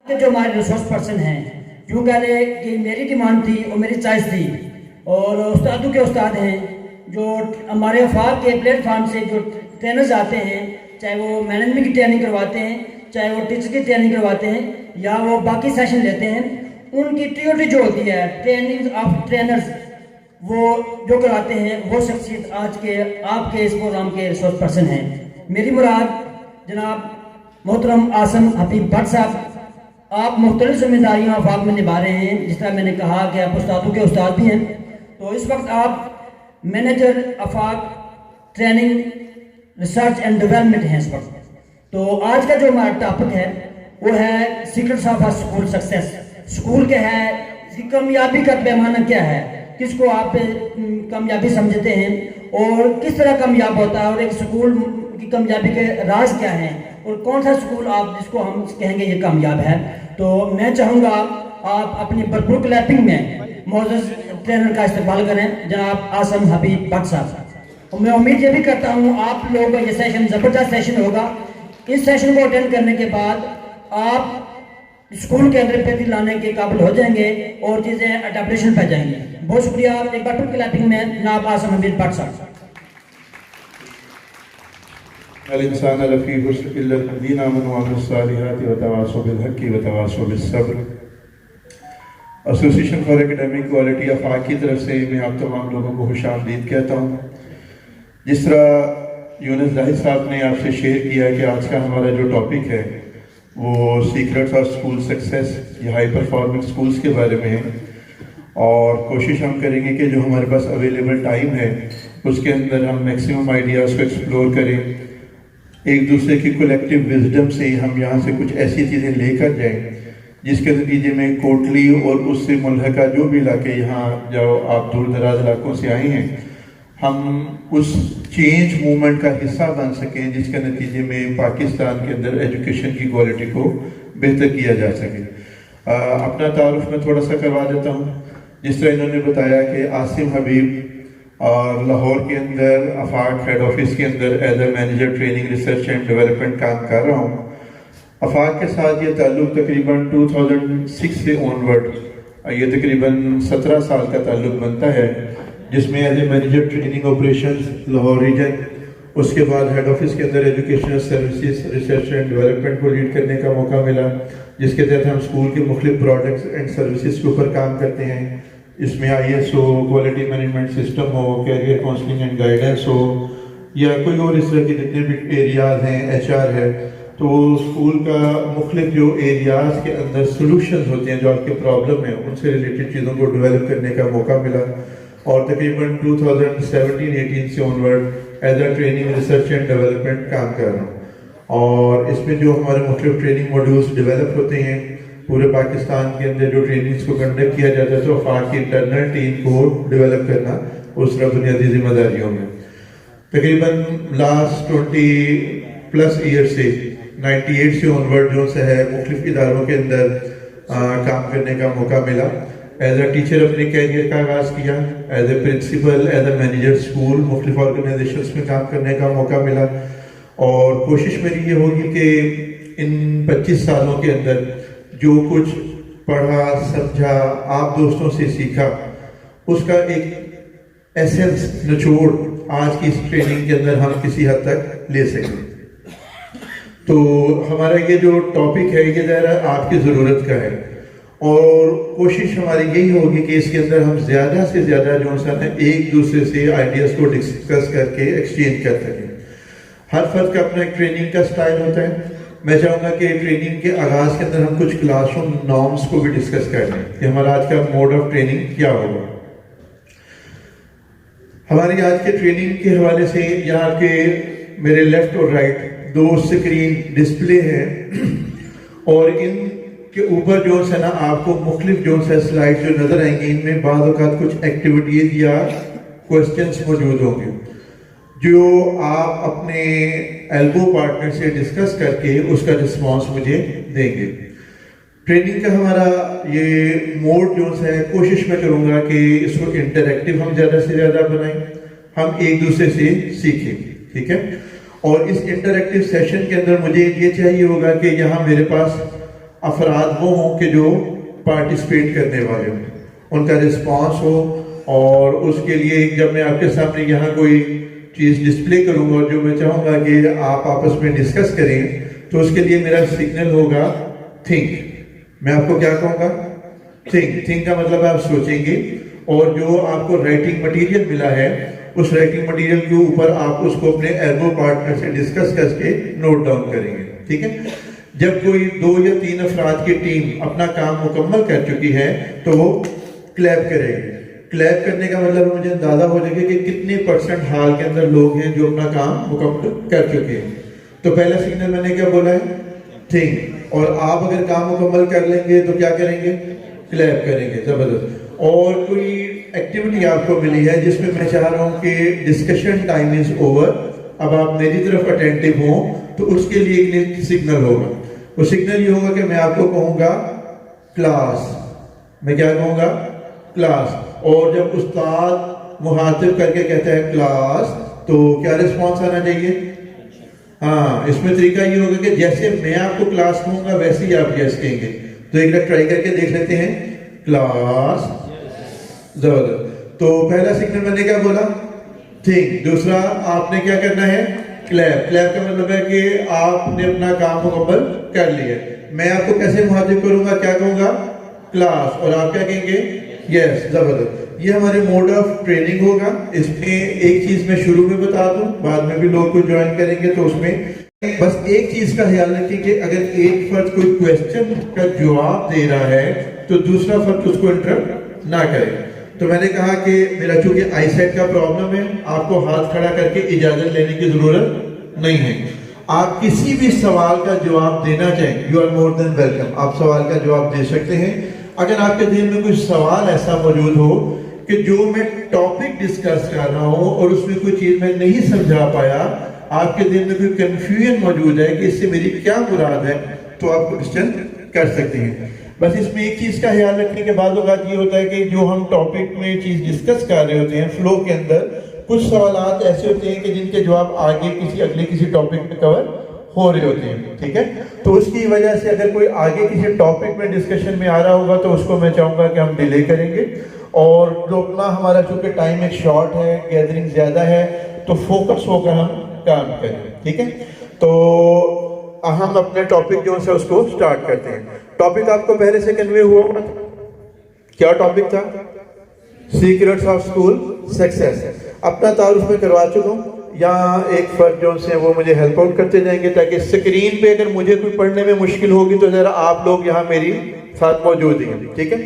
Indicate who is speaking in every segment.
Speaker 1: جو ہمارے resource person ہیں، کیوں کہہ لے کہ میری ڈیمانڈ تھی اور میری چوائس تھی، اور استادوں کے استاد ہیں جو ہمارے افاق کے پلیٹ فارم سے جو ٹرینرز آتے ہیں، چاہے وہ مینجمنٹ کی ٹریننگ کرواتے ہیں، چاہے وہ ٹیچر کی ٹریننگ کرواتے ہیں، یا وہ باقی سیشن لیتے ہیں، ان کی ٹیوٹری جو ہوتی ہے ٹریننگ آف ٹرینرز وہ جو کراتے ہیں، وہ شخصیت آج کے آپ کے اس پروگرام کے ریسورس پرسن ہیں۔ میری مراد جناب محترم عاصم حبیب بٹ صاحب، آپ مختلف ذمہ داریاں افاق میں نبھا رہے ہیں، جس طرح میں نے کہا کہ آپ استادوں کے استاد بھی ہیں، تو اس وقت آپ manager افاق training research and development ہیں اس وقت۔ تو آج کا جو ہمارا ٹاپک ہے وہ ہے secrets of school success. School کیا ہے، کامیابی کا پیمانہ کیا ہے، کس کو آپ کامیابی سمجھتے ہیں اور کس طرح کامیاب ہوتا ہے، اور ایک اسکول کی کامیابی کے راز کیا ہیں، اور کون سا اسکول آپ جس کو ہم کہیں گے یہ کامیاب ہے۔ تو میں چاہوں گا آپ اپنی بھرپور کلیپنگ میں معزز ٹرینر کا استقبال کریں، جناب عاصم حبیب بٹ صاحب۔ اور میں امید یہ بھی کرتا ہوں آپ لوگوں کا یہ سیشن زبردست سیشن ہوگا۔ اس سیشن کو اٹینڈ کرنے کے بعد آپ اسکول کے اندر پیدل لانے کے قابل ہو جائیں گے اور چیزیں اڈاپٹیشن پہ جائیں گی۔ بہت شکریہ۔ ایک بار پھر کلیپنگ میں جناب عاصم حبیب بٹ صاحب۔
Speaker 2: الانسان لفی خسر الا الذین آمنوا وعملوا الصالحات وتواصوا بالحق وتواصوا بالصبر۔ ایسوسیشن فار ایکیڈیمک کوالٹی افاق کی طرف سے میں آپ تمام لوگوں کو خوش آمدید کہتا ہوں۔ جس طرح یونس زاہد صاحب نے آپ سے شیئر کیا کہ آج کا ہمارا جو ٹاپک ہے وہ سیکرٹس آف اسکول سکسیس یا ہائی پرفارمنگ اسکولس کے بارے میں ہے، اور کوشش ہم کریں گے کہ جو ہمارے پاس اویلیبل ٹائم ہے اس کے اندر ہم میکسیمم آئیڈیاز کو ایکسپلور کریں، ایک دوسرے کی کولیکٹیو وزڈم سے ہم یہاں سے کچھ ایسی چیزیں لے کر جائیں جس کے نتیجے میں کوٹلی اور اس سے ملحقہ جو بھی علاقے یہاں جو آپ دور دراز علاقوں سے آئے ہیں، ہم اس چینج موومنٹ کا حصہ بن سکیں جس کے نتیجے میں پاکستان کے اندر ایجوکیشن کی کوالٹی کو بہتر کیا جا سکے۔ اپنا تعارف میں تھوڑا سا کروا دیتا ہوں۔ جس طرح انہوں نے بتایا کہ عاصم حبیب اور لاہور کے اندر افاق ہیڈ آفس کے اندر as a manager training research and development کام کر رہا ہوں۔ افاق کے ساتھ یہ تعلق تقریباً 2006 سے آنورڈ یہ تقریباً 17 سال کا تعلق بنتا ہے، جس میں as a manager training operations Lahore region, اس کے بعد ہیڈ آفس کے اندر educational services research and development کو لیڈ کرنے کا موقع ملا، جس کے تحت ہم اسکول کے مختلف پروڈکٹس اینڈ سروسز کے اوپر کام کرتے ہیں۔ اس میں IS ہو، کوالٹی مینجمنٹ سسٹم ہو، کیریئر کاؤنسلنگ اینڈ گائیڈنس ہو، یا کوئی اور اس طرح کے جتنے بھی ایریاز ہیں، HR ہے، تو اسکول کا مختلف جو ایریاز کے اندر سلوشنز ہوتے ہیں جو آپ کے پرابلم ہیں ان سے ریلیٹڈ چیزوں کو ڈیولپ کرنے کا موقع ملا، اور تقریباً 2017-18 سے onward as a training research and development کام کر رہا ہوں۔ اور اس میں جو ہمارے مختلف ٹریننگ موڈیولز ڈیولپ ہوتے ہیں پورے پاکستان کے اندر، جو ٹریننگز کو کنڈکٹ کیا جاتا ہے، تو افاق کی انٹرنل ٹیم کو ڈیولپ کرنا اس طرح بنیادی ذمہ داریوں میں تقریباً لاسٹ 20+ ایئر سے 98 سے آنورڈ جو ہے مختلف اداروں کے اندر کام کرنے کا موقع ملا۔ ایز اے ٹیچر اپنے کیریئر کا آغاز کیا، as a principle, as a manager school, مختلف آرگنائزیشنز میں کام کرنے کا موقع ملا، اور کوشش میری یہ ہوگی کہ ان 25 سالوں کے اندر جو کچھ پڑھا سمجھا، آپ دوستوں سے سیکھا، اس کا ایک ایسنس نچوڑ آج کی اس ٹریننگ کے اندر ہم کسی حد تک لے سکیں۔ تو ہمارا یہ جو ٹاپک ہے یہ ذرا آپ کی ضرورت کا ہے، اور کوشش ہماری یہی ہوگی کہ اس کے اندر ہم زیادہ سے زیادہ جو ہے ایک دوسرے سے آئیڈیاز کو ڈسکس کر کے ایکسچینج کر سکیں۔ ہر فرد کا اپنا ایک ٹریننگ کا سٹائل ہوتا ہے۔ میں چاہوں گا کہ ٹریننگ کے آغاز کے اندر ہم کچھ کلاس روم نارمز کو بھی ڈسکس کر لیں کہ ہمارا آج کا موڈ آف ٹریننگ کیا ہوگا۔ ہماری آج کے ٹریننگ کے حوالے سے یہاں کے میرے لیفٹ اور رائٹ 2 اسکرین ڈسپلے ہیں، اور ان کے اوپر جو ہے نا آپ کو مختلف جو ہے سلائڈ جو نظر آئیں گے، ان میں بعض اوقات کچھ ایکٹیویٹیز یا کوسچنز موجود ہوں گے جو آپ اپنے ایلبو پارٹنر سے ڈسکس کر کے اس کا رسپانس مجھے دیں گے۔ ٹریننگ کا ہمارا یہ موڈ جو ہے کوشش میں کروں گا کہ اس کو انٹریکٹیو ہم زیادہ سے زیادہ بنائیں، ہم ایک دوسرے سے سیکھیں، ٹھیک ہے؟ اور اس انٹریکٹیو سیشن کے اندر مجھے یہ چاہیے ہوگا کہ یہاں میرے پاس افراد وہ ہوں کہ جو پارٹیسپیٹ کرنے والے ہوں، ان کا رسپانس ہو. اور اس کے لیے جب میں آپ کے سامنے یہاں کوئی چیز ڈسپلے کروں گا اور جو میں چاہوں گا کہ آپ آپس میں ڈسکس کریں، تو اس کے لیے میرا سگنل ہوگا تھنک. میں آپ کو کیا کہوں گا؟ تھنک. تھنک کا مطلب آپ سوچیں گے، اور جو آپ کو رائٹنگ مٹیریل ملا ہے اس رائٹنگ مٹیریل کے اوپر آپ اس کو اپنے ایلبو پارٹنر سے ڈسکس کر کے نوٹ ڈاؤن کریں گے. ٹھیک ہے؟ جب کوئی 2 یا 3 افراد کی ٹیم اپنا کام مکمل کر چکی ہے تو وہ کلیپ کرے گی. کلیپ کرنے کا مطلب مجھے اندازہ ہو جائے گا کہ کتنے پرسنٹ ہال کے اندر لوگ ہیں جو اپنا کام مکمل کر چکے ہیں. تو پہلا سگنل میں نے کیا بولا ہے؟ تھنک. اور آپ اگر کام مکمل کر لیں گے تو کیا کریں گے؟ کلیپ کریں گے. زبردست. اور کوئی ایکٹیویٹی آپ کو ملی ہے جس میں میں چاہ رہا ہوں کہ ڈسکشن ٹائم از اوور، اب آپ میری طرف اٹینٹیو ہوں، تو اس کے لیے ایک سگنل ہوگا. وہ سگنل یہ ہوگا کہ میں آپ کو کہوں گا کلاس. میں کیا کہوں گا؟ کلاس. اور جب استاد مخاطب کر کے کہتا ہے کلاس، تو کیا رسپانس آنا چاہیے؟ ہاں، اس میں طریقہ یہ ہوگا کہ جیسے میں آپ کو کلاس کہوں گا ویسے ہی آپ یس کہیں گے. تو ایک بار ٹرائی کر کے دیکھ لیتے ہیں. کلاس. زبردست. تو پہلا سگنل میں نے کیا بولا؟ تھنک. دوسرا آپ نے کیا کرنا ہے؟ کلیپ. کلیپ کا مطلب ہے کہ آپ نے اپنا کام مکمل کر لیا. میں آپ کو کیسے مخاطب کروں گا؟ کیا کہوں گا؟ کلاس. اور آپ کیا کہیں گے؟ یس. زبردست. یہ ہمارے موڈ آف ٹریننگ ہوگا. اس میں ایک چیز میں شروع میں بتا دوں، بعد میں بھی لوگ کو جوائن کریں گے تو اس میں بس ایک چیز کا خیال رکھیں کہ اگر ایک فرد کوئی کویسچن کا جواب دے رہا ہے تو دوسرا فرد اس کو انٹرپٹ نہ کرے. تو میں نے کہا کہ میرا چونکہ آئی سیٹ کا پرابلم ہے، آپ کو ہاتھ کھڑا کر کے اجازت لینے کی ضرورت نہیں ہے. آپ کسی بھی سوال کا جواب دینا چاہیں، you are more than welcome. آپ سوال کا جواب دے سکتے ہیں. اگر آپ کے ذہن میں کوئی سوال ایسا موجود ہو کہ جو میں ٹاپک ڈسکس کر رہا ہوں اور اس میں کوئی چیز میں نہیں سمجھا پایا، آپ کے ذہن میں کوئی کنفیوژن موجود ہے کہ اس سے میری کیا مراد ہے، تو آپ کوشچن کر سکتے ہیں. بس اس میں ایک چیز کا خیال رکھنے کے بعد اوقات یہ ہوتا ہے کہ جو ہم ٹاپک میں چیز ڈسکس کر رہے ہوتے ہیں فلو کے اندر، کچھ سوالات ایسے ہوتے ہیں کہ جن کے جواب آگے کسی ٹاپک میں کور ہو رہے ہوتے ہیں. ٹھیک ہے؟ تو اس کی وجہ سے اگر کوئی آگے کسی ٹاپک میں ڈسکشن میں آ رہا ہوگا تو اس کو میں چاہوں گا کہ ہم ڈیلے کریں گے. اور جو اپنا ہمارا چونکہ ٹائم ایک شارٹ ہے، گیدرنگ زیادہ ہے، تو فوکس ہو کر ہم کام کریں. ٹھیک ہے؟ تو ہم اپنے ٹاپک جو ہے اس کو سٹارٹ کرتے ہیں. ٹاپک آپ کو پہلے سے کنوے ہوا ہوگا. کیا ٹاپک تھا؟ Secrets of school success. اپنا تعارف میں کروا چکا ہوں. یہاں ایک فرد جو سے وہ مجھے ہیلپ آؤٹ کرتے جائیں گے تاکہ اسکرین پہ اگر مجھے کوئی پڑھنے میں مشکل ہوگی تو ذرا آپ لوگ یہاں میری ساتھ موجود ہیں. ٹھیک ہے؟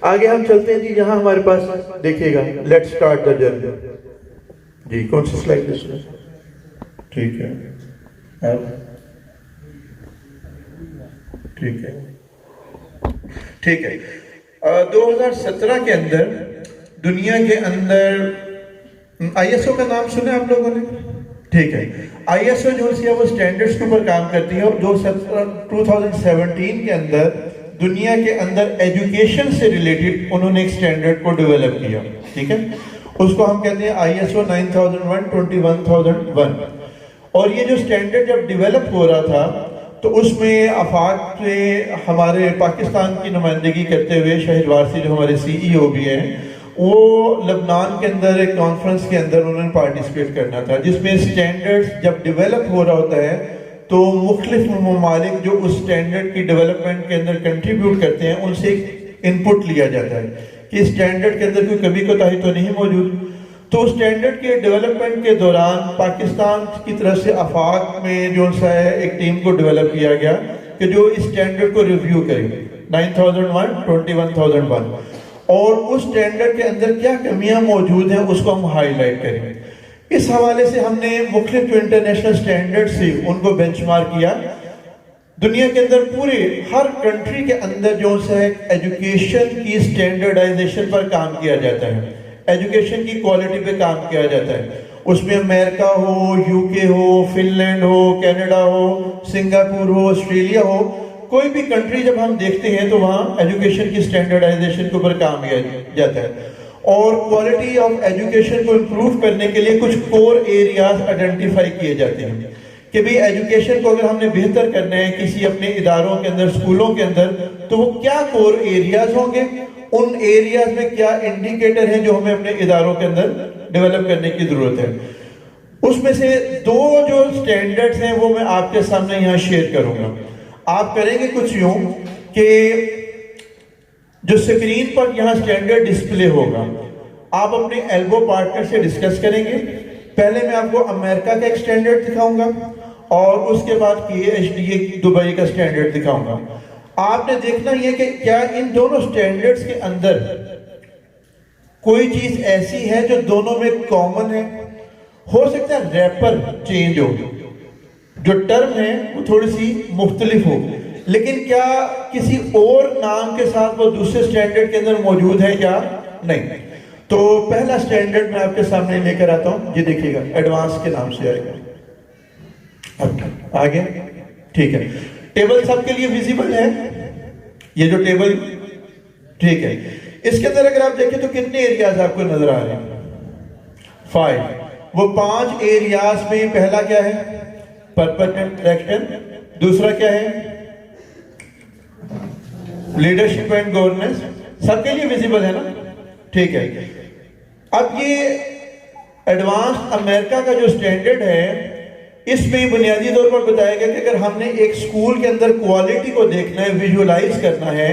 Speaker 2: آگے ہم چلتے ہیں. جی یہاں ہمارے پاس دیکھیے گا، لیٹ سٹارٹ دا جرنی. جی کون سی سلائڈ ہے؟ ٹھیک ہے. ٹھیک ہے. ٹھیک ہے. 2017 کے اندر دنیا کے اندر آئی ایس او کا نام سنا آپ لوگوں نے؟ ٹھیک ہے. آئی ایس او جو ہے وہ سٹینڈرڈز کے اوپر کام کرتی ہے، اور 2017 کے اندر دنیا کے اندر ایجوکیشن سے ریلیٹڈ انہوں نے ایک سٹینڈرڈ کو ڈیولپ کیا. ٹھیک ہے؟ اس کو ہم کہتے ہیں آئی ایس او 9001 21001. اور یہ جو سٹینڈرڈ جب ڈیولپ ہو رہا تھا تو اس میں آفاق سے ہمارے پاکستان کی نمائندگی کرتے ہوئے شاہد وارثی جو ہمارے سی ای او بھی ہیں، وہ لبنان کے اندر ایک کانفرنس کے اندر انہوں نے پارٹیسپیٹ کرنا تھا، جس میں سٹینڈرڈ جب ڈیولپ ہو رہا ہوتا ہے تو مختلف ممالک جو اس سٹینڈرڈ کی ڈیولپمنٹ کے اندر کنٹریبیوٹ کرتے ہیں ان سے انپٹ لیا جاتا ہے کہ سٹینڈرڈ کے اندر کوئی کمی کوتاہی تو نہیں موجود. تو سٹینڈرڈ کے ڈیولپمنٹ کے دوران پاکستان کی طرف سے آفاق میں جو سا ہے ایک ٹیم کو ڈیولپ کیا گیا کہ جو اس سٹینڈرڈ کو ریویو کرے 9001 21001، اور اس سٹینڈرڈ کے اندر کیا کمیاں موجود ہیں اس کو ہم ہائی لائٹ کریں. اس حوالے سے ہم نے مختلف جو انٹرنیشنل سٹینڈرڈ سے ان کو بینچ مارک کیا. دنیا کے اندر پورے ہر کنٹری کے اندر جو ہے ایجوکیشن کی سٹینڈرڈائزیشن پر کام کیا جاتا ہے، ایجوکیشن کی کوالٹی پہ کام کیا جاتا ہے. اس میں امریکہ ہو، یو کے ہو، فن لینڈ ہو، کینیڈا ہو، سنگاپور ہو، آسٹریلیا ہو، کوئی بھی کنٹری جب ہم دیکھتے ہیں تو وہاں ایجوکیشن کی سٹینڈرڈائزیشن کے اوپر کام کیا جاتا ہے. اور کوالٹی آف ایجوکیشن کو امپروو کرنے کے لیے کچھ کور ایریاز آئیڈینٹیفائی کیے جاتے ہیں کہ بھی ایجوکیشن کو اگر ہم نے بہتر کرنا ہے کسی اپنے اداروں کے اندر، اسکولوں کے اندر، تو وہ کیا کور ایریاز ہوں گے، ان ایریاز میں کیا انڈیکیٹر ہیں جو ہمیں اپنے اداروں کے اندر ڈیولپ کرنے کی ضرورت ہے۔ اس میں سے 2 جو سٹینڈرڈز ہیں وہ میں آپ کے سامنے یہاں شیئر کروں گا۔ آپ کریں گے کچھ یوں کہ جو سکرین پر یہاں سٹینڈرڈ ڈسپلے ہوگا، آپ اپنے ایلبو پارٹنر سے ڈسکس کریں گے۔ پہلے میں آپ کو امریکہ کا ایک سٹینڈرڈ دکھاؤں گا اور اس کے بعد KHDA دبئی کا سٹینڈرڈ دکھاؤں گا۔ آپ نے دیکھنا یہ کہ کیا ان دونوں سٹینڈرڈز کے اندر کوئی چیز ایسی ہے جو دونوں میں کامن ہے۔ ہو سکتا ہے ریپر چینج ہو، جو ٹرم ہے وہ تھوڑی سی مختلف ہو، لیکن کیا کسی اور نام کے ساتھ وہ دوسرے سٹینڈرڈ کے اندر موجود ہے یا نہیں؟ تو پہلا سٹینڈرڈ میں آپ کے سامنے لے کر آتا ہوں، یہ دیکھیے گا، ایڈوانس کے نام سے آئے گا۔ آگے ٹھیک ہے، ٹیبل سب کے لیے ویزیبل ہے، یہ جو ٹیبل ٹھیک ہے۔ اس کے اندر اگر آپ دیکھیں تو کتنے ایریاز آپ کو نظر آ رہے ہیں؟ 5۔ وہ 5 ایریاز میں پہلا کیا ہے؟ Purpose and direction. دوسرا کیا ہے؟ Leadership and governance. سب کے لیے ویزیبل ہے نا؟ ٹھیک ہے۔ اب یہ ایڈوانس امریکہ کا جو سٹینڈرڈ ہے، اس میں بنیادی طور پر بتایا گیا کہ اگر ہم نے ایک سکول کے اندر کوالٹی کو دیکھنا ہے، ویژولائز کرنا ہے،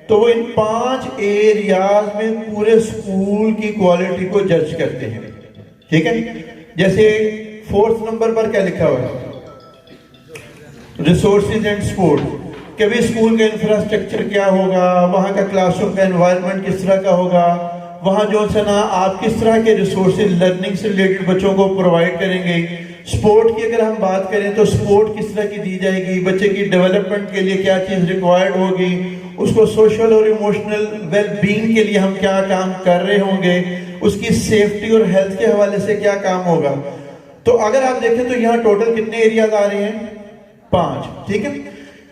Speaker 2: تو وہ ان 5 ایریاز میں پورے سکول کی کوالٹی کو جج کرتے ہیں۔ ٹھیک ہے، جیسے 4 نمبر پر کیا لکھا ہوا ہے؟ ریسورسز اینڈ سپورٹ، کہ بھی اسکول کا انفراسٹرکچر کیا ہوگا، وہاں کا کلاس روم کا انوائرمنٹ کس طرح کا ہوگا، وہاں جو سنا آپ کس طرح کے ریسورسز لرننگ سے ریلیٹڈ بچوں کو پرووائڈ کریں گے۔ سپورٹ کی اگر ہم بات کریں تو سپورٹ کس طرح کی دی جائے گی، بچے کی ڈیولپمنٹ کے لیے کیا چیز ریکوائرڈ ہوگی، اس کو سوشل اور ایموشنل ویل بینگ کے لیے ہم کیا کام کر رہے ہوں گے، اس کی سیفٹی اور ہیلتھ کے حوالے سے کیا کام ہوگا۔ تو اگر آپ دیکھیں تو یہاں ٹوٹل کتنے ایریاز آ رہے ہیں؟ 5۔ ٹھیک ہے،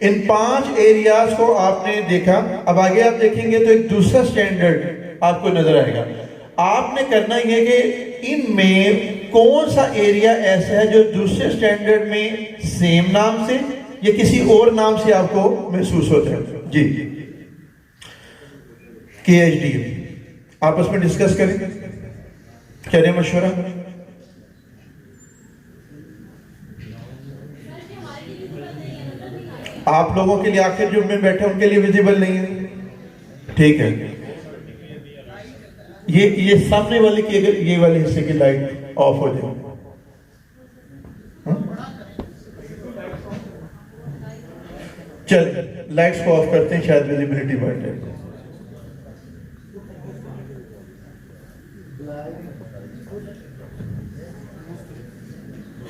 Speaker 2: ان 5 ایریاز کو آپ نے دیکھا۔ اب آگے آپ دیکھیں گے تو ایک دوسرا سٹینڈرڈ آپ کو نظر آئے گا۔ آپ نے کرنا یہ کہ ان میں کون سا ایریا ایسا ہے جو دوسرے سٹینڈرڈ میں سیم نام سے یا کسی اور نام سے آپ کو محسوس ہوتا ہے۔ جی KHDA آپس میں ڈسکس کریں، کریں مشورہ۔ آپ لوگوں کے لیے آخر جو میں بیٹھے ان کے لیے ویزیبل نہیں ہے، ٹھیک ہے۔ یہ سامنے والے کی اگر یہ والے حصے کی لائٹ آف ہو جائے، چل لائٹس کو آف کرتے ہیں، شاید ویزیبلٹی بڑھ جائے۔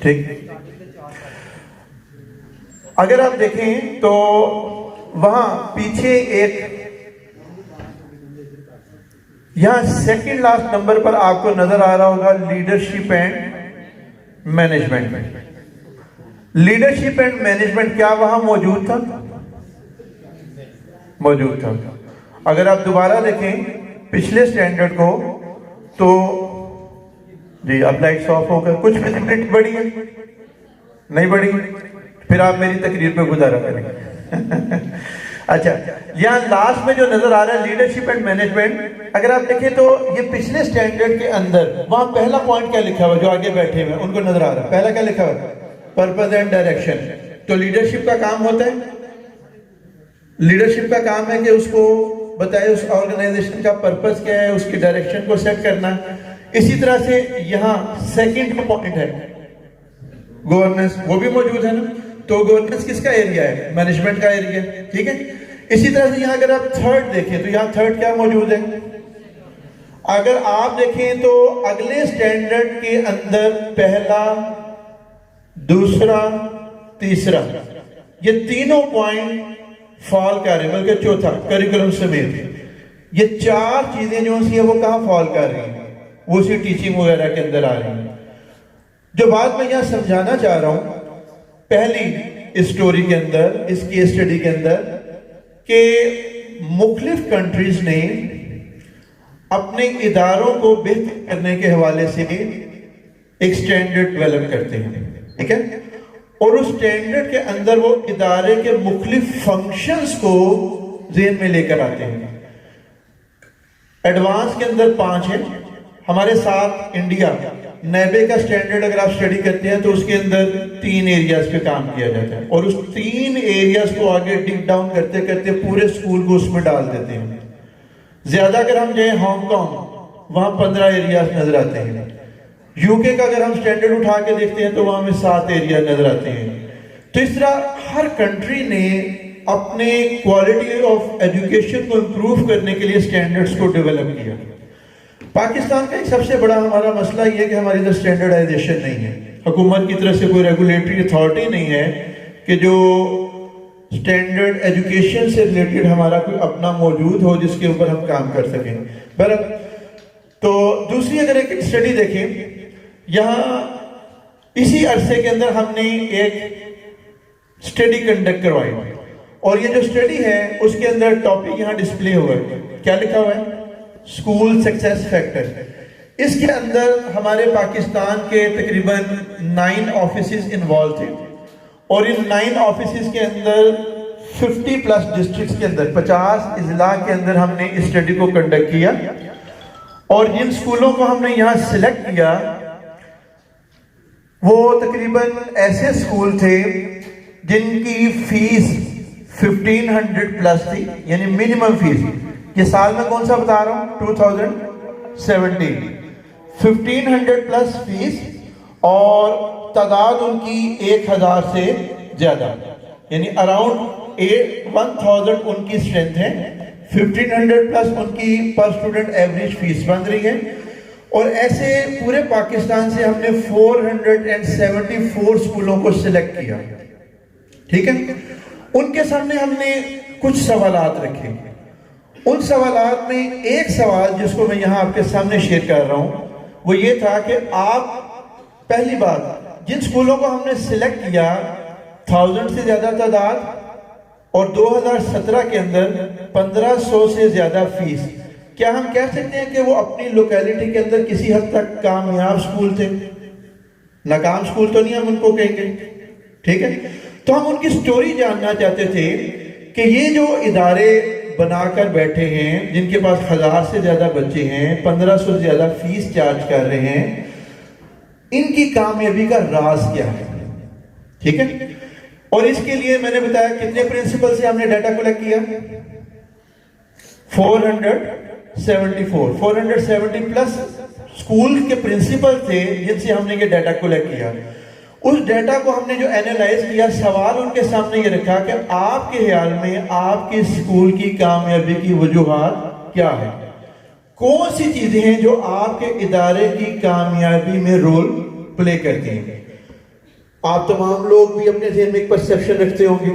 Speaker 2: ٹھیک، اگر آپ دیکھیں تو وہاں پیچھے ایک یہاں سیکنڈ لاسٹ نمبر پر آپ کو نظر آ رہا ہوگا leadership and management. Leadership and management کیا وہاں موجود تھا؟ موجود تھا۔ اگر آپ دوبارہ دیکھیں پچھلے سٹینڈرڈ کو تو جی اب لائٹس آف ہو گئے، کچھ ویزیبلٹی بڑھی ہے؟ نہیں بڑھی؟ پھر آپ میری تقریر پہ گزارا کریں۔ اچھا، یہاں لاسٹ میں جو نظر آ رہا ہے لیڈرشپ اینڈ مینجمنٹ، اگر آپ دیکھیں تو یہ پچھلے سٹینڈرڈ کے اندر وہاں پہلا پوائنٹ کیا لکھا ہوا ہے؟ جو آگے بیٹھے ہوئے ان کو نظر آ رہا ہے، پہلا کیا لکھا ہوا ہے؟ Purpose and direction. تو لیڈرشپ کا کام ہوتا ہے، لیڈرشپ کا کام ہے کہ اس کو بتائے اس آرگنائزیشن کا پرپس کیا ہے، اس کی ڈائریکشن کو سیٹ کرنا۔ اسی طرح سے یہاں سیکنڈ پوائنٹ ہے گورننس، وہ بھی موجود ہے نا؟ تو گورننس کس کا ایریا ہے؟ مینجمنٹ کا ایریا، ٹھیک ہے۔ اسی طرح سے یہاں اگر آپ تھرڈ دیکھیں تو یہاں تھرڈ کیا موجود ہے؟ اگر آپ دیکھیں تو اگلے سٹینڈرڈ کے اندر پہلا، دوسرا، تیسرا، یہ تینوں پوائنٹ فال کر رہے ہیں، بلکہ چوتھا کریکولم سمیت یہ 4 چیزیں جو ہیں وہ کہاں فال کر رہی ہیں؟ وہ اسی ٹیچنگ وغیرہ کے اندر آ رہی ہیں۔ جو بات میں یہاں سمجھانا چاہ رہا ہوں پہلی اسٹوری کے اندر، اس کیس اسٹڈی کے اندر، کہ مختلف کنٹریز نے اپنے اداروں کو بہتر کرنے کے حوالے سے ایک سٹینڈرڈ ڈیولپ کرتے ہیں، ٹھیک ہے۔ اور اس اسٹینڈرڈ کے اندر وہ ادارے کے مختلف فنکشنز کو ذہن میں لے کر آتے ہیں. ایڈوانس کے اندر 5 ہیں. ہمارے ساتھ انڈیا نیبے کا سٹینڈرڈ اگر آپ اسٹڈی کرتے ہیں تو اس کے اندر 3 ایریاز پہ کام کیا جاتا ہے، اور اس 3 ایریاز کو آگے ڈگ ڈاؤن کرتے کرتے پورے سکول کو اس میں ڈال دیتے ہیں. زیادہ اگر ہم جائیں ہانگ کانگ، وہاں 15 ایریاز نظر آتے ہیں. یو کے کا اگر ہم سٹینڈرڈ اٹھا کے دیکھتے ہیں تو وہاں میں 7 ایریا نظر آتے ہیں. تو اس طرح ہر کنٹری نے اپنے کوالٹی آف ایجوکیشن کو امپروو کرنے کے لیے سٹینڈرڈز کو ڈیولپ کیا. پاکستان کا ایک سب سے بڑا ہمارا مسئلہ یہ ہے کہ ہماری ادھر اسٹینڈرڈائزیشن نہیں ہے. حکومت کی طرف سے کوئی ریگولیٹری اتھارٹی نہیں ہے کہ جو اسٹینڈرڈ ایجوکیشن سے ریلیٹڈ ہمارا کوئی اپنا موجود ہو جس کے اوپر ہم کام کر سکیں. تو دوسری اگر ایک اسٹڈی دیکھیں، یہاں اسی عرصے کے اندر ہم نے ایک اسٹڈی کنڈکٹ کروائی، اور یہ جو اسٹڈی ہے اس کے اندر ٹاپک یہاں ڈسپلے ہوا ہے. کیا لکھا ہوا ہے؟ School success factor. اس کے اندر ہمارے پاکستان کے تقریباً 9 آفیسز انوالو تھے، اور ان 9 آفیسز کے اندر 50+ ڈسٹرکٹس کے اندر 50 اضلاع کے اندر ہم نے اس اسٹڈی کو کنڈکٹ کیا. اور جن سکولوں کو ہم نے یہاں سلیکٹ کیا وہ تقریباً ایسے سکول تھے جن کی فیس 1500+ تھی، یعنی منیمم فیس. یہ سال میں کون سا بتا رہا ہوں؟ 2017. 1500+ فیس، اور تعداد ان کی 1000 سے زیادہ، یعنی اراؤنڈ 1000 ان کی اسٹرینتھ ہے. 1500+ ان کی پر اسٹوڈنٹ ایوریج فیس بن رہی ہے. اور ایسے پورے پاکستان سے ہم نے 474 سکولوں کو سلیکٹ کیا. ٹھیک ہے، ان کے سامنے ہم نے کچھ سوالات رکھے. ان سوالات میں ایک سوال جس کو میں یہاں آپ کے سامنے شیئر کر رہا ہوں وہ یہ تھا کہ آپ، پہلی بات، جن سکولوں کو ہم نے سلیکٹ کیا 1000 سے زیادہ تعداد، اور 2017 کے اندر 1500 سے زیادہ فیس، کیا ہم کہہ سکتے ہیں کہ وہ اپنی لوکیلٹی کے اندر کسی حد تک کامیاب سکول تھے؟ ناکام سکول تو نہیں ہم ان کو کہیں گے. ٹھیک ہے، تو ہم ان کی سٹوری جاننا چاہتے تھے کہ یہ جو ادارے بنا کر بیٹھے ہیں، جن کے پاس 1000 سے زیادہ بچے ہیں، 1500 سے زیادہ فیس چارج کر رہے ہیں، ان کی کامیابی کا راز کیا ہے؟ ٹھیک ہے، اور اس کے لیے میں نے بتایا کتنے پرنسپل سے ہم نے ڈیٹا کلیکٹ کیا؟ 470+ اسکول کے پرنسپل تھے جن سے ہم نے یہ ڈیٹا کلیکٹ کیا. اس ڈیٹا کو ہم نے جو اینالائز کیا، سوال ان کے سامنے یہ رکھا کہ آپ کے خیال میں آپ کے اسکول کی کامیابی کی وجوہات کیا ہیں؟ کون سی چیزیں ہیں جو آپ کے ادارے کی کامیابی میں رول پلے کرتی ہیں؟ آپ تمام لوگ بھی اپنے ذہن میں ایک پرسیپشن رکھتے ہوں گے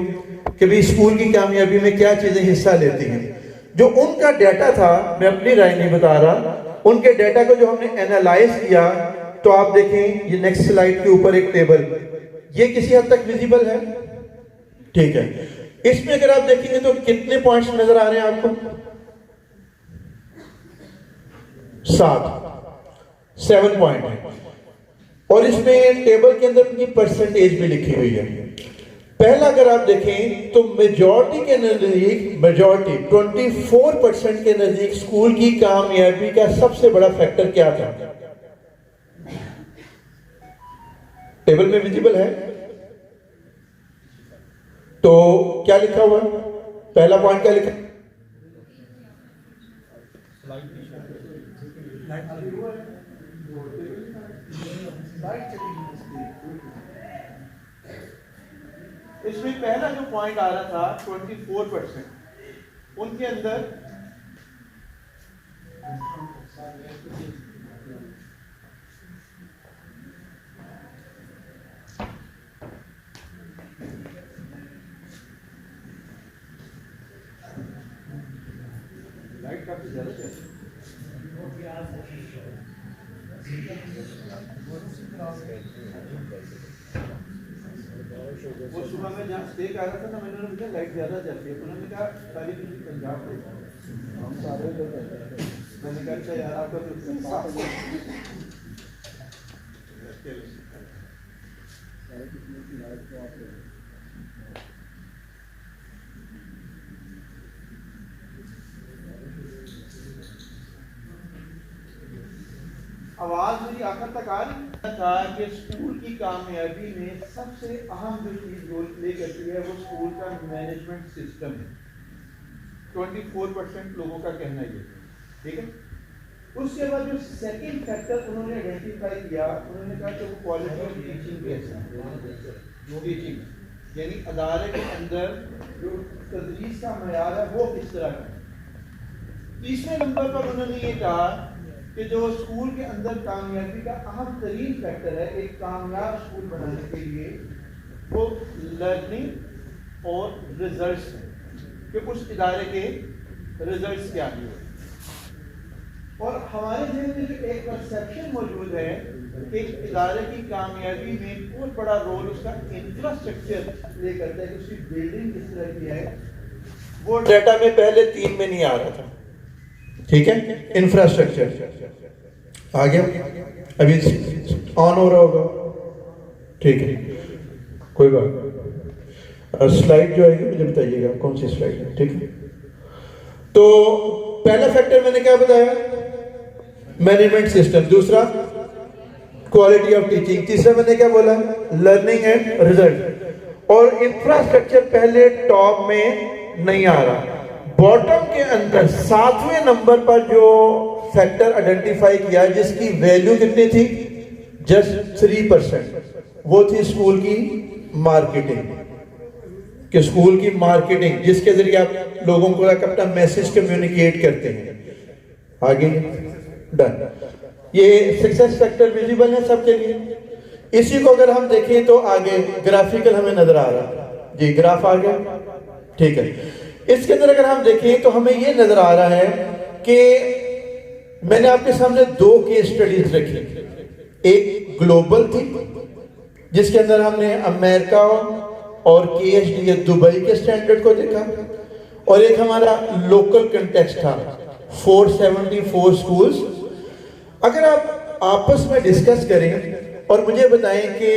Speaker 2: کہ بھی اسکول کی کامیابی میں کیا چیزیں حصہ لیتی ہیں. جو ان کا ڈیٹا تھا، میں اپنی رائے نہیں بتا رہا، ان کے ڈیٹا کو جو ہم نے اینالائز کیا تو آپ دیکھیں یہ نیکسٹ سلائیڈ کے اوپر ایک ٹیبل، یہ کسی حد تک ویزیبل ہے. ٹھیک ہے، اس میں اگر آپ دیکھیں گے تو کتنے پوائنٹس نظر آ رہے ہیں آپ کو؟ 7 پوائنٹ ہے، اور اس میں ٹیبل کے اندر ان کی پرسنٹیج بھی لکھی ہوئی ہے. پہلا اگر آپ دیکھیں تو میجورٹی کے نزدیک، 24% کے نزدیک اسکول کی کامیابی کا سب سے بڑا فیکٹر کیا تھا؟ ٹیبل میں ویزیبل ہے تو کیا لکھا ہوا ہے؟ پہلا پوائنٹ کیا لکھا؟ اس میں پہلا جو پوائنٹ آ رہا تھا 24%، ان کے اندر لائٹ کافی زیادہ ہے. وہ صبح میں جہاں اسٹے کر رہا تھا نا، میں نے پوچھا لائٹ زیادہ جاتی ہے، انہوں نے کہا ساری چیز پنجاب میں ہم سارے لوگ رہتے ہیں. میں نے کہا اچھا یار آپ کا آواز میری آخر تک آ رہی تھا کہ اسکول کی کامیابی میں سب سے اہم جو چیز رول پلے کرتی ہے وہ اسکول کا مینجمنٹ سسٹم ہے. 24% لوگوں کا کہنا یہ ہے. ٹھیک ہے. اس کے بعد جو سیکنڈ فیکٹر انہوں نے آئیڈینٹیفائی کیا, انہوں نے کہا کہ وہ کوالٹی آف ٹیچنگ کیسا ہے. ٹیچنگ یعنی ادارے کے اندر جو تدریس کا معیار ہے وہ کس طرح کا ہے. تیسرے نمبر پر انہوں نے یہ کہا کہ جو اسکول کے اندر کامیابی کا اہم ترین فیکٹر ہے ایک کامیاب اسکول بنانے کے لیے وہ لرننگ اور ریزلٹس ہیں, کہ اس ادارے کے ریزلٹس کیا ہیں. اور ہمارے ذہن میں جو ایک پرسیپشن موجود ہے کہ ایک ادارے کی کامیابی میں بہت بڑا رول اس کا انفراسٹرکچر پلے کرتا ہے کہ اس کی بلڈنگ کس طرح کی ہے. وہ ڈیٹا میں پہلے 3 میں نہیں آ رہا تھا. ٹھیک ہے. انفراسٹرکچر آ گیا, ابھی آن ہو رہا ہوگا. ٹھیک ہے, کوئی بات. سلائڈ جو ہے گی مجھے بتائیے گا کون سی سلائڈ ہے. ٹھیک ہے. تو پہلا فیکٹر میں نے کیا بتایا, مینجمنٹ سسٹم. دوسرا کوالٹی آف ٹیچنگ. تیسرا میں نے کیا بولا, لرننگ اینڈ ریزلٹ. اور انفراسٹرکچر پہلے ٹاپ میں نہیں آ رہا. باٹم کے اندر 7ویں نمبر پر جو فیکٹر آئیڈینٹیفائی کیا جس کی ویلیو کتنی تھی, جسٹ 3%, وہ تھی اسکول کی مارکیٹنگ. کہ اسکول کی مارکیٹنگ جس کے ذریعے آپ لوگوں کو اپنا میسج کمیونیکیٹ کرتے ہیں. آگے ڈن. یہ سکسیس فیکٹر ویزیبل ہے سب کے لیے. اسی کو اگر ہم دیکھیں تو آگے گرافیکل ہمیں نظر آ رہا ہے. جی گراف آ گیا. ٹھیک ہے. اس کے اندر اگر ہم دیکھیں تو ہمیں یہ نظر آ رہا ہے کہ میں نے آپ کے سامنے 2 کیس سٹڈیز رکھی. ایک گلوبل تھی جس کے اندر ہم نے امریکہ اور KHDA دبئی کے سٹینڈرڈ کو دیکھا, اور ایک ہمارا لوکل کنٹیکسٹ تھا 474 سکولز. اگر آپ آپس میں ڈسکس کریں اور مجھے بتائیں کہ